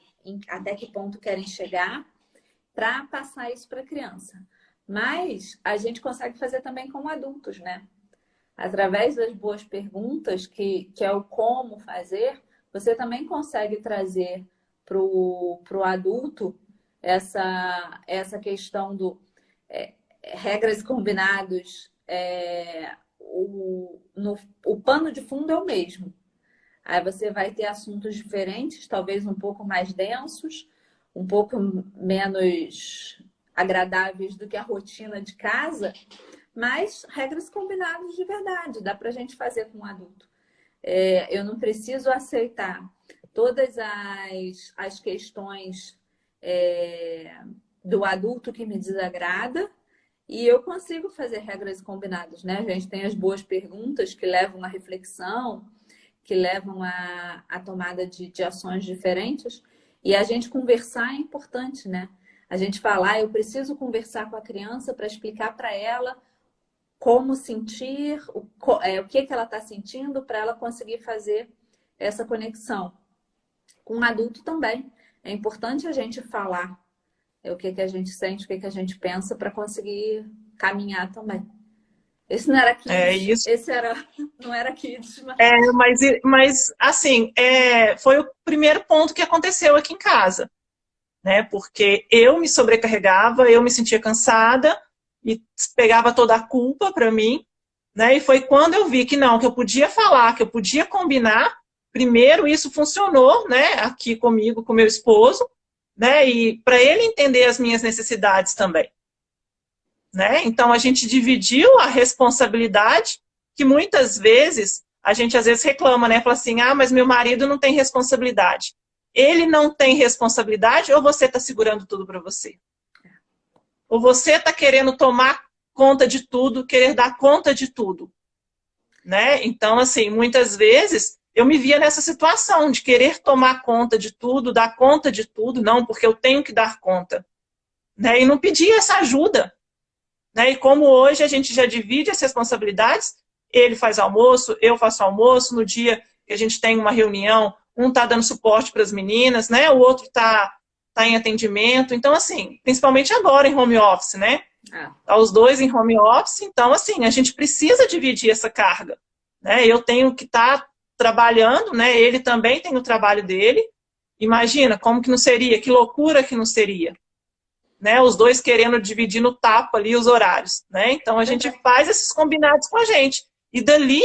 até que ponto querem chegar para passar isso para a criança. Mas a gente consegue fazer também com adultos, né? Através das boas perguntas, que é o como fazer, você também consegue trazer para o adulto essa questão do regras combinadas, o pano de fundo é o mesmo. Aí você vai ter assuntos diferentes, talvez um pouco mais densos, um pouco menos agradáveis do que a rotina de casa, mas regras combinadas de verdade, dá pra gente fazer com um adulto. Eu não preciso aceitar todas as questões do adulto que me desagrada e eu consigo fazer regras combinadas, né? A gente tem as boas perguntas que levam à reflexão, que levam à tomada de ações diferentes e a gente conversar é importante, né? A gente falar, eu preciso conversar com a criança para explicar para ela como sentir, o que ela está sentindo para ela conseguir fazer essa conexão. Com um adulto também. É importante a gente falar o que a gente sente, o que a gente pensa para conseguir caminhar também. Esse não era Kids, esse não era Kids. Mas assim, foi o primeiro ponto que aconteceu aqui em casa. Né? Porque eu me sobrecarregava, eu me sentia cansada e pegava toda a culpa para mim. Né? E foi quando eu vi que eu podia falar, que eu podia combinar. Primeiro, isso funcionou, né, aqui comigo, com meu esposo, né, e para ele entender as minhas necessidades também. Né? Então, a gente dividiu a responsabilidade, que muitas vezes, a gente às vezes reclama, né, fala assim, mas meu marido não tem responsabilidade. Ele não tem responsabilidade ou você está segurando tudo para você? ou você está querendo tomar conta de tudo, querer dar conta de tudo, né? Então, assim, muitas vezes eu me via nessa situação de querer tomar conta de tudo, dar conta de tudo, não, porque eu tenho que dar conta, né? E não pedia essa ajuda, né? E como hoje a gente já divide as responsabilidades, ele faz almoço, eu faço almoço, no dia que a gente tem uma reunião, um está dando suporte para as meninas, né? O outro tá em atendimento. Então, assim, principalmente agora em home office, né? Tá os dois em home office, então, assim, a gente precisa dividir essa carga, né? Eu tenho que estar trabalhando, né? Ele também tem o trabalho dele. Imagina como que não seria, que loucura que não seria, né? Os dois querendo dividir no tapa ali os horários, né? Então a gente faz esses combinados com a gente. E dali,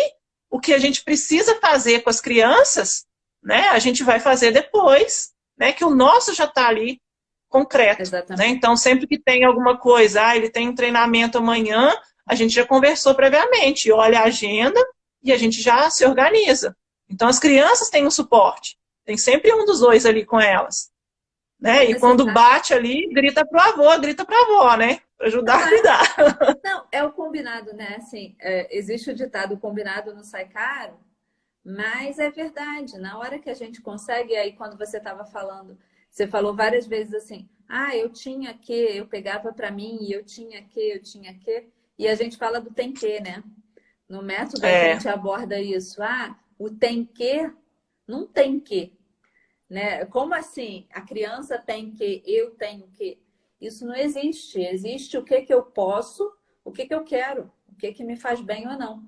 o que a gente precisa fazer com as crianças, né? A gente vai fazer depois, né? Que o nosso já está ali concreto, né? Então sempre que tem alguma coisa, ele tem um treinamento amanhã, a gente já conversou previamente, olha a agenda e a gente já se organiza. Então as crianças têm um suporte, tem sempre um dos dois ali com elas. Né? E quando bate ali, grita pro avô, grita pra avó, né? Pra ajudar a cuidar. Não, é o combinado, né? Assim, existe o ditado, o combinado não sai caro, mas é verdade. Na hora que a gente consegue, aí quando você estava falando, você falou várias vezes assim, eu tinha que, eu pegava para mim, e eu tinha que, e a gente fala do tem que, né? No método a gente aborda isso. O tem que, não tem que. Né? Como assim? A criança tem que, eu tenho que. Isso não existe. Existe o que eu posso, o que eu quero, o que me faz bem ou não.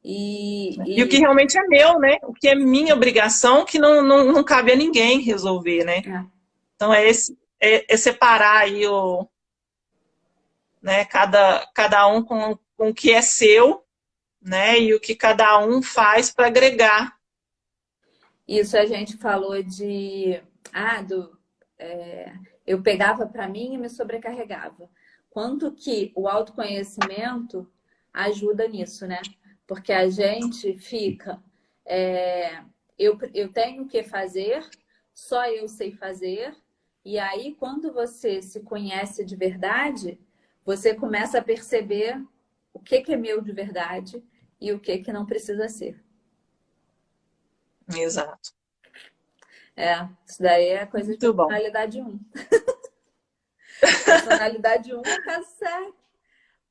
E o que realmente é meu, né? O que é minha obrigação, que não cabe a ninguém resolver, né? Então é separar aí né, cada um com o que é seu, né? E o que cada um faz para agregar. Isso a gente falou eu pegava para mim e me sobrecarregava. Quanto que o autoconhecimento ajuda nisso, né? Porque a gente fica, eu tenho que fazer, só eu sei fazer, e aí quando você se conhece de verdade, você começa a perceber o que é meu de verdade e o que não precisa ser. Exato. Isso daí é coisa Muito de bom. personalidade 1. Personalidade 1 é o caso certo.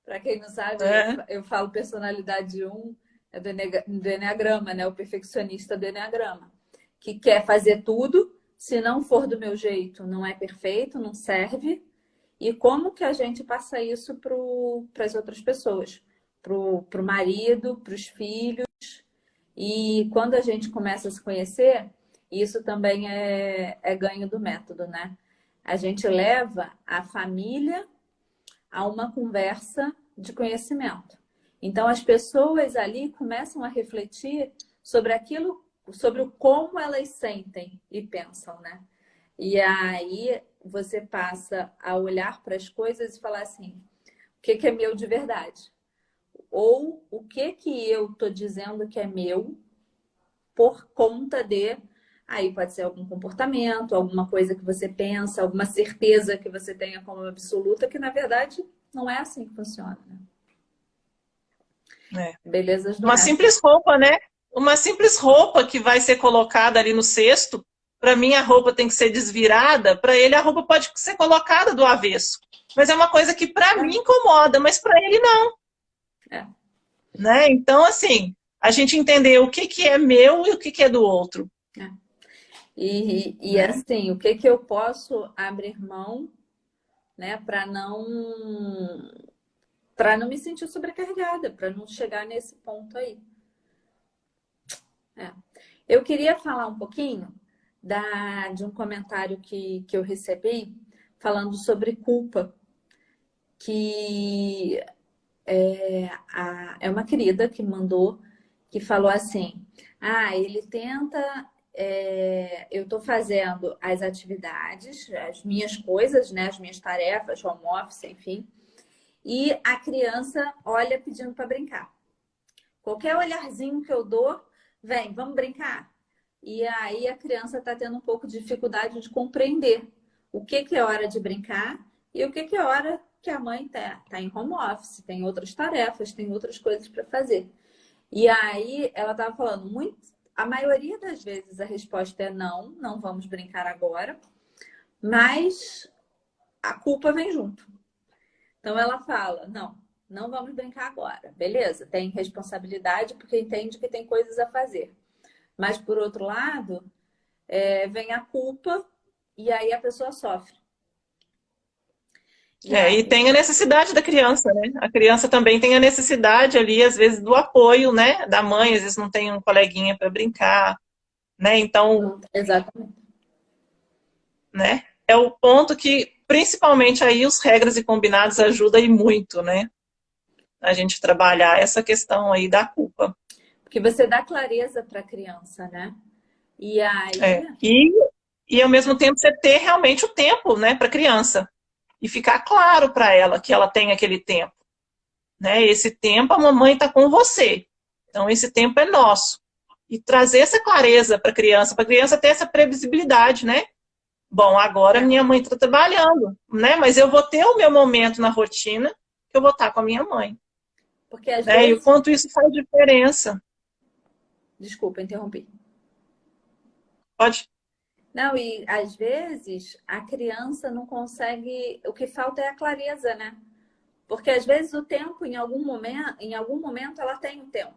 Para quem não sabe, eu falo personalidade 1 é do Enneagrama, né? O perfeccionista do Enneagrama. Que quer fazer tudo, se não for do meu jeito, não é perfeito, não serve. E como que a gente passa isso para as outras pessoas? Para o marido, para os filhos. E quando a gente começa a se conhecer, isso também é ganho do método, né? A gente leva a família a uma conversa de conhecimento. Então, as pessoas ali começam a refletir sobre aquilo, sobre o como elas sentem e pensam, né? E aí você passa a olhar para as coisas e falar assim, o que é meu de verdade? Ou o que eu estou dizendo que é meu por conta de... Aí pode ser algum comportamento, alguma coisa que você pensa, alguma certeza que você tenha como absoluta, que na verdade não é assim que funciona. Né? Belezas do Uma resto. simples roupa, né? Uma simples roupa que vai ser colocada ali no cesto. Para mim a roupa tem que ser desvirada, para ele a roupa pode ser colocada do avesso. Mas é uma coisa que para mim incomoda, mas para ele não. Né? Então, assim, a gente entender o que é meu e o que é do outro. E assim, o que eu posso abrir mão, né, para não me sentir sobrecarregada, para não chegar nesse ponto aí. Eu queria falar um pouquinho de um comentário que eu recebi falando sobre culpa, que é uma querida que mandou, que falou assim, ele tenta... eu estou fazendo as atividades, as minhas coisas, né, as minhas tarefas, home office, enfim, e a criança olha pedindo para brincar. Qualquer olharzinho que eu dou, vem, vamos brincar. E aí a criança está tendo um pouco de dificuldade de compreender o que é hora de brincar e o que é hora que a mãe tá em home office, tem outras tarefas, tem outras coisas para fazer. E aí ela estava falando muito, a maioria das vezes a resposta é não, não vamos brincar agora, mas a culpa vem junto. Então ela fala, não, não vamos brincar agora, beleza? Tem responsabilidade porque entende que tem coisas a fazer. Mas por outro lado, vem a culpa e aí a pessoa sofre. E tem a necessidade da criança, né? A criança também tem a necessidade ali, às vezes, do apoio, né? Da mãe, às vezes não tem um coleguinha para brincar, né? Então, exatamente. Né? É o ponto que, principalmente aí, os regras e combinados ajudam aí muito, né? A gente trabalhar essa questão aí da culpa. Porque você dá clareza para a criança, né? E aí... E ao mesmo tempo você ter realmente o tempo, né, para a criança. E ficar claro para ela que ela tem aquele tempo. Né? Esse tempo a mamãe está com você. Então esse tempo é nosso. E trazer essa clareza para a criança ter essa previsibilidade, né? Bom, agora minha mãe está trabalhando, né? Mas eu vou ter o meu momento na rotina que eu vou estar com a minha mãe. Porque às vezes... E o quanto isso faz diferença. Desculpa, interrompi. Pode. Não, e às vezes a criança não consegue. O que falta é a clareza, né? Porque às vezes o tempo, em algum momento, ela tem um tempo.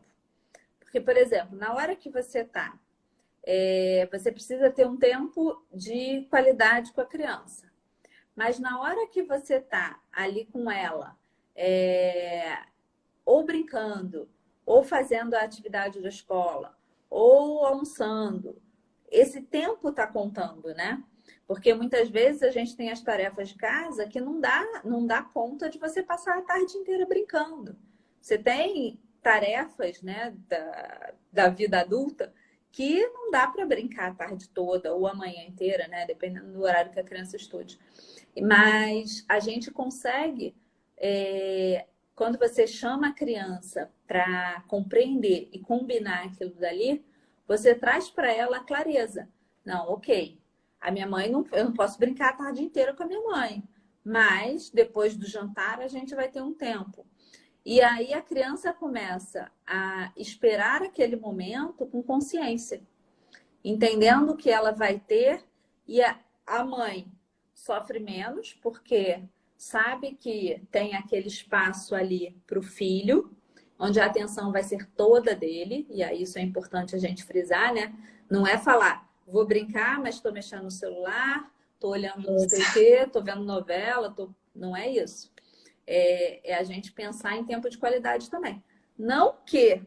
Porque, por exemplo, na hora que você está, você precisa ter um tempo de qualidade com a criança. Mas na hora que você está ali com ela, ou brincando, ou fazendo a atividade da escola, ou almoçando, esse tempo está contando, né? Porque muitas vezes a gente tem as tarefas de casa que não dá conta de você passar a tarde inteira brincando. Você tem tarefas, né, da vida adulta que não dá para brincar a tarde toda ou a manhã inteira, né? Dependendo do horário que a criança estude. Mas a gente consegue, quando você chama a criança para compreender e combinar aquilo dali, você traz para ela a clareza. Não, ok, a minha mãe, eu não posso brincar a tarde inteira com a minha mãe, mas depois do jantar a gente vai ter um tempo. E aí a criança começa a esperar aquele momento com consciência, entendendo que ela vai ter, e a mãe sofre menos, porque sabe que tem aquele espaço ali para o filho, onde a atenção vai ser toda dele, e aí isso é importante a gente frisar, né? Não é falar, vou brincar, mas estou mexendo no celular, estou olhando não sei o quê, estou vendo novela, não é isso. É a gente pensar em tempo de qualidade também. Não que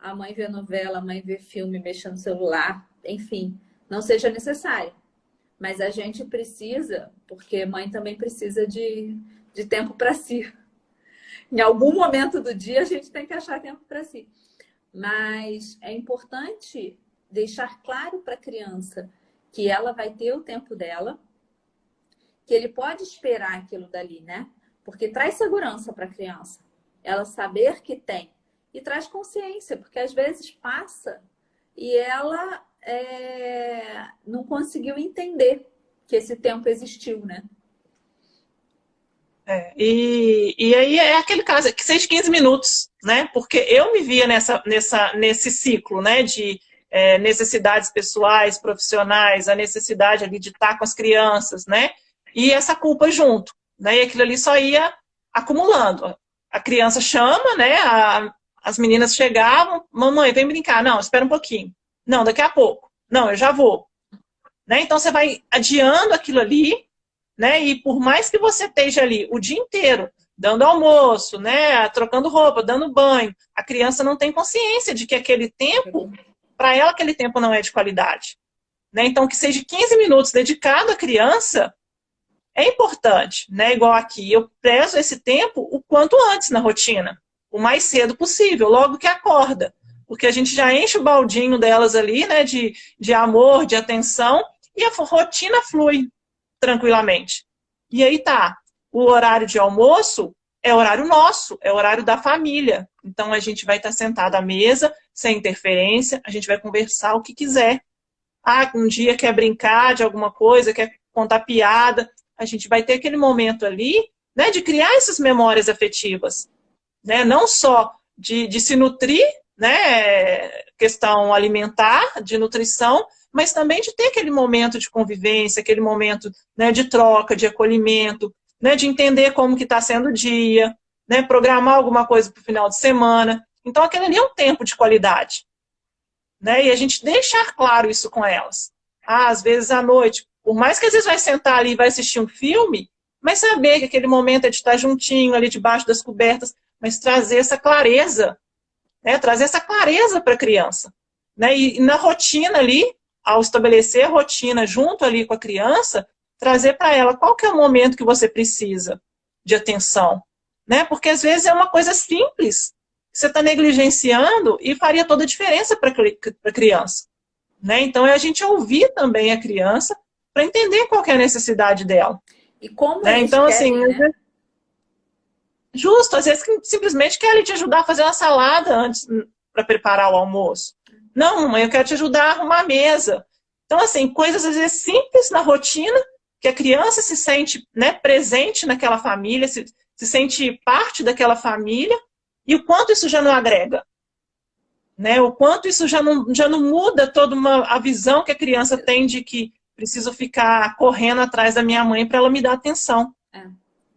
a mãe vê novela, a mãe vê filme, mexendo no celular, enfim, não seja necessário. Mas a gente precisa, porque mãe também precisa de tempo para si. Em algum momento do dia a gente tem que achar tempo para si. Mas é importante deixar claro para a criança que ela vai ter o tempo dela, que ele pode esperar aquilo dali, né? Porque traz segurança para a criança. Ela saber que tem. E traz consciência, porque às vezes passa e ela não conseguiu entender que esse tempo existiu, né? E aí é aquele caso, que seja 15 minutos, né? Porque eu me via nesse ciclo, né? De necessidades pessoais, profissionais, a necessidade ali de estar com as crianças, né? E essa culpa junto, né? E aquilo ali só ia acumulando. A criança chama, né? As meninas chegavam, mamãe, vem brincar. Não, espera um pouquinho. Não, daqui a pouco. Não, eu já vou. Né? Então você vai adiando aquilo ali, né? E por mais que você esteja ali o dia inteiro, dando almoço, né? Trocando roupa, dando banho, a criança não tem consciência de que aquele tempo, para ela aquele tempo não é de qualidade. Né? Então que seja 15 minutos dedicado à criança é importante, né? Igual aqui, eu prezo esse tempo o quanto antes na rotina, o mais cedo possível, logo que acorda. Porque a gente já enche o baldinho delas ali, né? De amor, de atenção, e a rotina flui tranquilamente. E aí tá, o horário de almoço é horário nosso, é horário da família. Então a gente vai estar sentado à mesa, sem interferência, a gente vai conversar o que quiser. Ah, um dia quer brincar de alguma coisa, quer contar piada, a gente vai ter aquele momento ali, né, de criar essas memórias afetivas, né, não só de se nutrir, né, questão alimentar, de nutrição, mas também de ter aquele momento de convivência, aquele momento, né, de troca, de acolhimento, né, de entender como que está sendo o dia, né, programar alguma coisa para o final de semana. Então, aquele ali é um tempo de qualidade, né, e a gente deixar claro isso com elas. Às vezes à noite, por mais que às vezes vai sentar ali e vai assistir um filme, mas saber que aquele momento é de estar juntinho ali debaixo das cobertas, mas trazer essa clareza, né, trazer essa clareza para a criança, né, e na rotina ali, ao estabelecer a rotina junto ali com a criança, trazer para ela qual que é o momento que você precisa de atenção, né, porque às vezes é uma coisa simples, que você está negligenciando e faria toda a diferença para a criança, né, então é a gente ouvir também a criança para entender qual que é a necessidade dela. E como né, eles então, querem, assim, né? Justo, às vezes simplesmente querem te ajudar a fazer uma salada antes para preparar o almoço. Não, mãe, eu quero te ajudar a arrumar a mesa. Então, assim, coisas às vezes simples na rotina, que a criança se sente, né, presente naquela família, se sente parte daquela família, e o quanto isso já não agrega. Né? O quanto isso já não muda toda a visão que a criança tem de que preciso ficar correndo atrás da minha mãe para ela me dar atenção.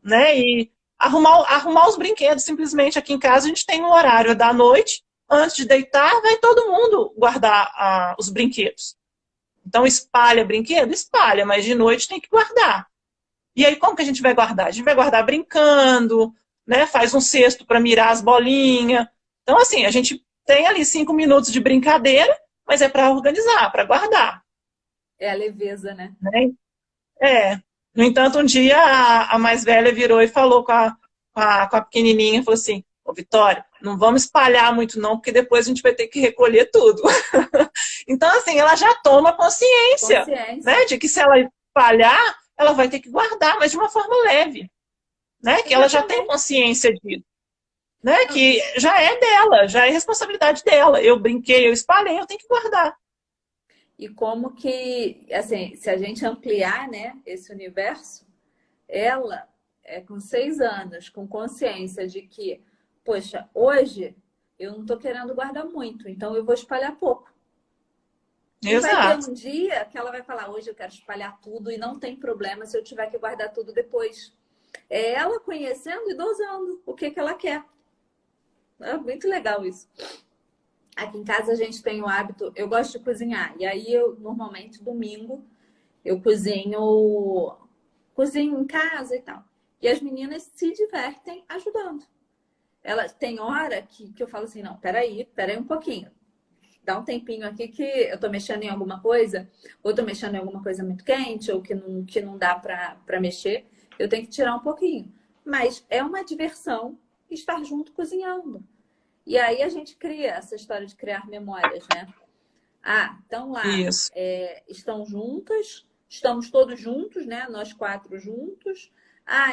Né? E arrumar os brinquedos, simplesmente aqui em casa a gente tem um horário da noite, antes de deitar, vai todo mundo guardar os brinquedos. Então espalha brinquedo? Espalha, mas de noite tem que guardar. E aí como que a gente vai guardar? A gente vai guardar brincando, né? Faz um cesto para mirar as bolinhas. Então assim, a gente tem ali 5 minutos de brincadeira, mas é para organizar, para guardar. É a leveza, né? No entanto, um dia a mais velha virou e falou com a pequenininha, falou assim, ô Vitória, não vamos espalhar muito não, porque depois a gente vai ter que recolher tudo. Então, assim, ela já toma consciência, né, de que se ela espalhar, ela vai ter que guardar, mas de uma forma leve, né, que ela já tem consciência disso, né, que já é dela, já é responsabilidade dela. Eu brinquei, eu espalhei, eu tenho que guardar. E como que, assim, se a gente ampliar, né, esse universo, ela é com 6 anos, com consciência de que, poxa, hoje eu não estou querendo guardar muito, então eu vou espalhar pouco. E vai ter um dia que ela vai falar, hoje eu quero espalhar tudo e não tem problema se eu tiver que guardar tudo depois. É ela conhecendo e dosando o que ela quer. É muito legal isso. Aqui em casa a gente tem o hábito, eu gosto de cozinhar. E aí eu, normalmente, domingo, eu cozinho em casa e tal. E as meninas se divertem ajudando. Elas tem hora que eu falo assim, não, peraí um pouquinho. Dá um tempinho aqui que eu tô mexendo em alguma coisa, ou tô mexendo em alguma coisa muito quente, ou que não dá pra mexer. Eu tenho que tirar um pouquinho. Mas é uma diversão estar junto cozinhando. E aí a gente cria essa história de criar memórias, né? Estão lá, estão juntas, estamos todos juntos, né? Nós 4 juntos.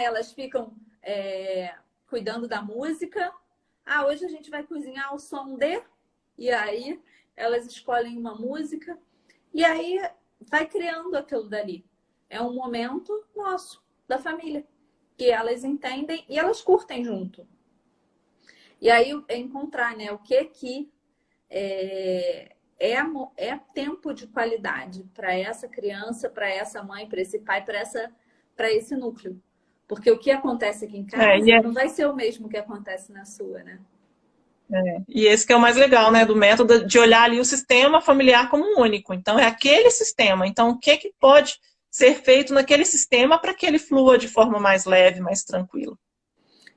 Elas ficam cuidando da música. Hoje a gente vai cozinhar ao som de... E aí elas escolhem uma música. E aí vai criando aquilo dali. É um momento nosso, da família, que elas entendem e elas curtem junto. E aí encontrar, né, o que é tempo de qualidade para essa criança, para essa mãe, para esse pai, para esse núcleo. Porque o que acontece aqui em casa não vai ser o mesmo que acontece na sua, né? E esse que é o mais legal, né, do método, de olhar ali o sistema familiar como um único. Então, é aquele sistema. Então, o que pode ser feito naquele sistema para que ele flua de forma mais leve, mais tranquila.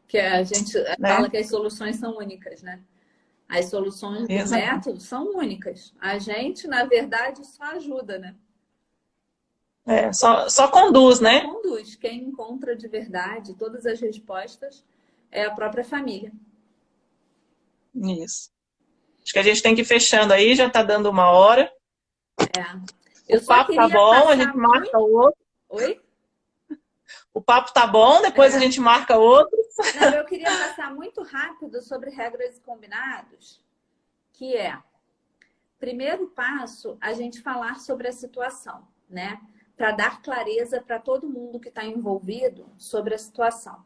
Que a gente fala que as soluções são únicas, né? As soluções do método são únicas. A gente, na verdade, só ajuda, né? Só conduz, né? Só conduz. Quem encontra de verdade todas as respostas é a própria família. Isso. Acho que a gente tem que ir fechando aí, já está dando 1 hora. O papo tá bom, a gente marca outro. Oi? O papo tá bom, depois a gente marca outro. Não, eu queria passar muito rápido sobre regras e combinados, que é, primeiro passo, a gente falar sobre a situação, né? Para dar clareza para todo mundo que está envolvido sobre a situação.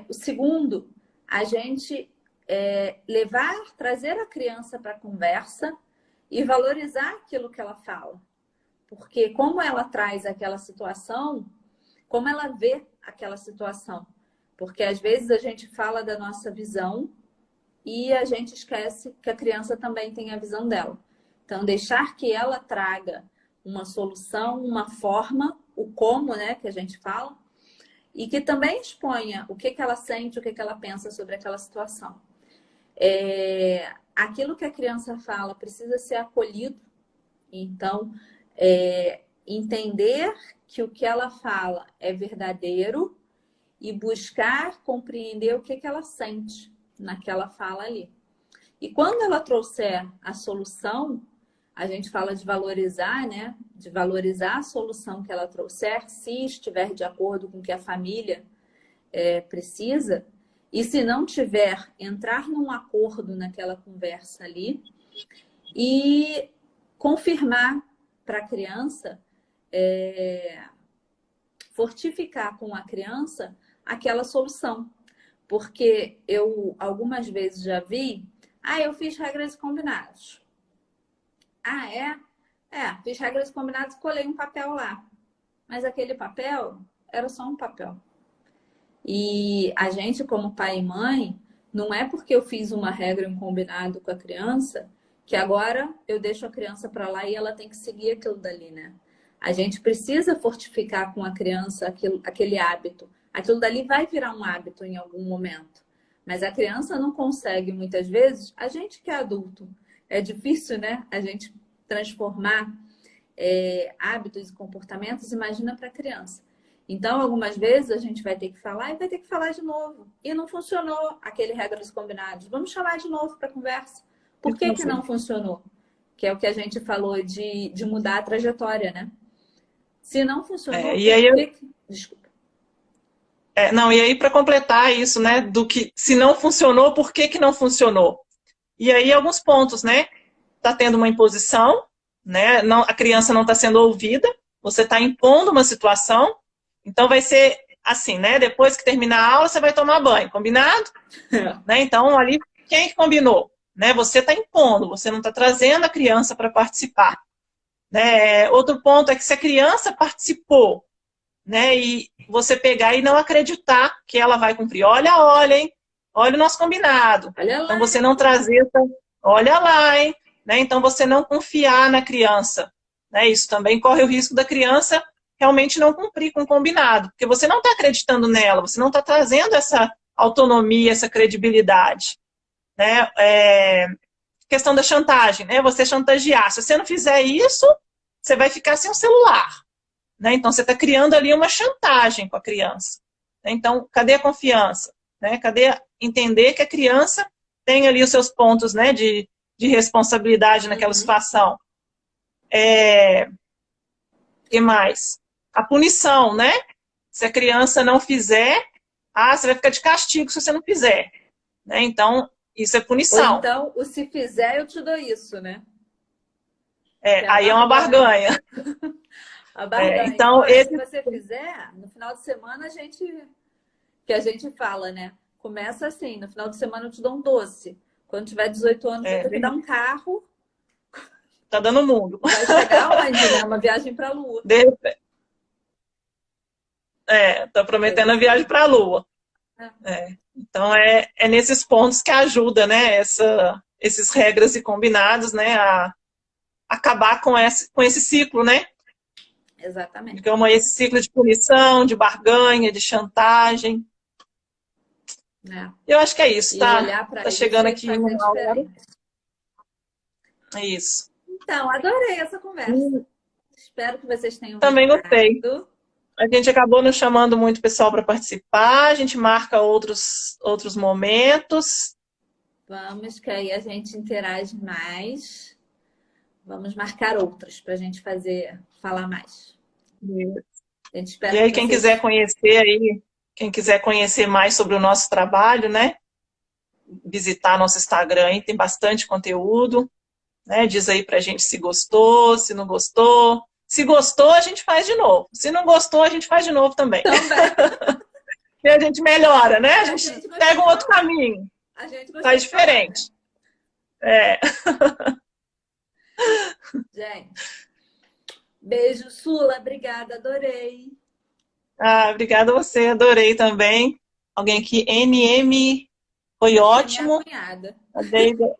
O segundo, a gente trazer a criança para a conversa e valorizar aquilo que ela fala. Porque como ela traz aquela situação, como ela vê aquela situação. Porque às vezes a gente fala da nossa visão e a gente esquece que a criança também tem a visão dela. Então, deixar que ela traga uma solução, uma forma, o como, né, que a gente fala, e que também exponha o que ela sente, o que ela pensa sobre aquela situação. Aquilo que a criança fala precisa ser acolhido. Então, entender que o que ela fala é verdadeiro e buscar compreender o que ela sente naquela fala ali. E quando ela trouxer a solução, a gente fala de valorizar, né? De valorizar a solução que ela trouxer, se estiver de acordo com o que a família precisa. E se não tiver, entrar num acordo naquela conversa ali e confirmar para a criança, fortificar com a criança aquela solução. Porque eu algumas vezes já vi, eu fiz regras combinadas. Fiz regras combinadas e colei um papel lá. Mas aquele papel era só um papel. E a gente, como pai e mãe, não é porque eu fiz uma regra, um combinado com a criança, que agora eu deixo a criança para lá e ela tem que seguir aquilo dali, né? A gente precisa fortificar com a criança aquele hábito. Aquilo dali vai virar um hábito em algum momento. Mas a criança não consegue, muitas vezes, a gente que é adulto. É difícil, né? A gente transformar hábitos e comportamentos, imagina para a criança. Então, algumas vezes a gente vai ter que falar e vai ter que falar de novo. E não funcionou aquele regras combinadas. Vamos chamar de novo para a conversa. Por que não funcionou? Que é o que a gente falou de mudar a trajetória, né? Se não funcionou, desculpa. E aí para completar isso, né, do que se não funcionou, por que não funcionou? E aí alguns pontos, né? Tá tendo uma imposição, né? Não, a criança não está sendo ouvida, você está impondo uma situação, então vai ser assim, né? Depois que terminar a aula, você vai tomar banho, combinado? Né? Então, ali, quem que combinou? Né? Você está impondo, você não está trazendo a criança para participar. Né? Outro ponto é que se a criança participou, né, e você pegar e não acreditar que ela vai cumprir. Olha, hein? Olha o nosso combinado. Então, você não trazer... Olha lá, hein? Né? Então, você não confiar na criança. Né? Isso também corre o risco da criança realmente não cumprir com o combinado. Porque você não está acreditando nela, você não está trazendo essa autonomia, essa credibilidade. Né? Questão da chantagem, né? Você chantagear. Se você não fizer isso, você vai ficar sem o celular. Né? Então, você está criando ali uma chantagem com a criança. Né? Então, cadê a confiança? Né? Cadê entender que a criança tem ali os seus pontos, né, de responsabilidade naquela situação? Que mais? A punição, né? Se a criança não fizer, você vai ficar de castigo se você não fizer. Né? Então, isso é punição. Ou então, o se fizer, eu te dou isso, né? Aí é uma barganha. A barganha. Então, se você fizer, no final de semana, a gente fala, né? Começa assim, no final de semana eu te dou um doce. Quando tiver 18 anos, eu vou te dar um carro. Tá dando mundo. Vai chegar onde, né? Uma viagem pra Lua. Tá prometendo a viagem pra Lua. Então, é nesses pontos que ajuda, né? Esses regras e combinados, né? A acabar com esse ciclo, né? Exatamente. Como esse ciclo de punição, de barganha, de chantagem. Eu acho que é isso, tá? Tá chegando aqui uma hora. É isso. Então, adorei essa conversa. Espero que vocês tenham Também gostei. gostado. A gente acabou não chamando muito pessoal para participar, a gente marca outros momentos. Vamos, que aí a gente interage mais. Vamos marcar outros para a gente falar mais. A gente espera. E aí, quem quiser conhecer mais sobre o nosso trabalho, né? Visitar nosso Instagram aí, tem bastante conteúdo. Né? Diz aí pra gente se gostou, se não gostou. Se gostou, a gente faz de novo. Se não gostou, a gente faz de novo também. E a gente melhora, né? A A gente gente gostou pega de um outro falar. caminho. A gente Tá gostou de falar, né? diferente. É. Gente, beijo, Sula. Obrigada, adorei. Ah, obrigada a você, adorei também. Alguém aqui, NM, foi Deve ser minha ótimo. cunhada.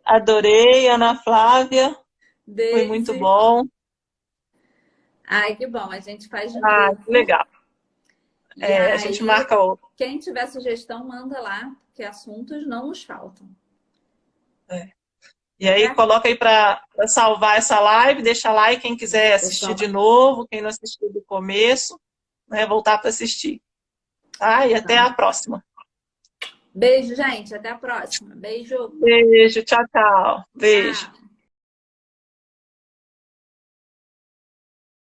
Adorei, Ana Flávia, foi muito Daisy. bom. Ai, que bom. A gente faz de Ah, que novo. legal. E É, a gente aí, marca outro. quem tiver sugestão, manda lá, que assuntos não nos faltam. É. E aí, Tá? coloca aí para salvar essa live, deixa lá e quem quiser Vou assistir de salvar. novo, quem não assistiu do começo, né, voltar para assistir. Tá? E até Tá. a próxima. Beijo, gente. Até a próxima. Beijo. Beijo, tchau, tchau. Beijo. Tchau.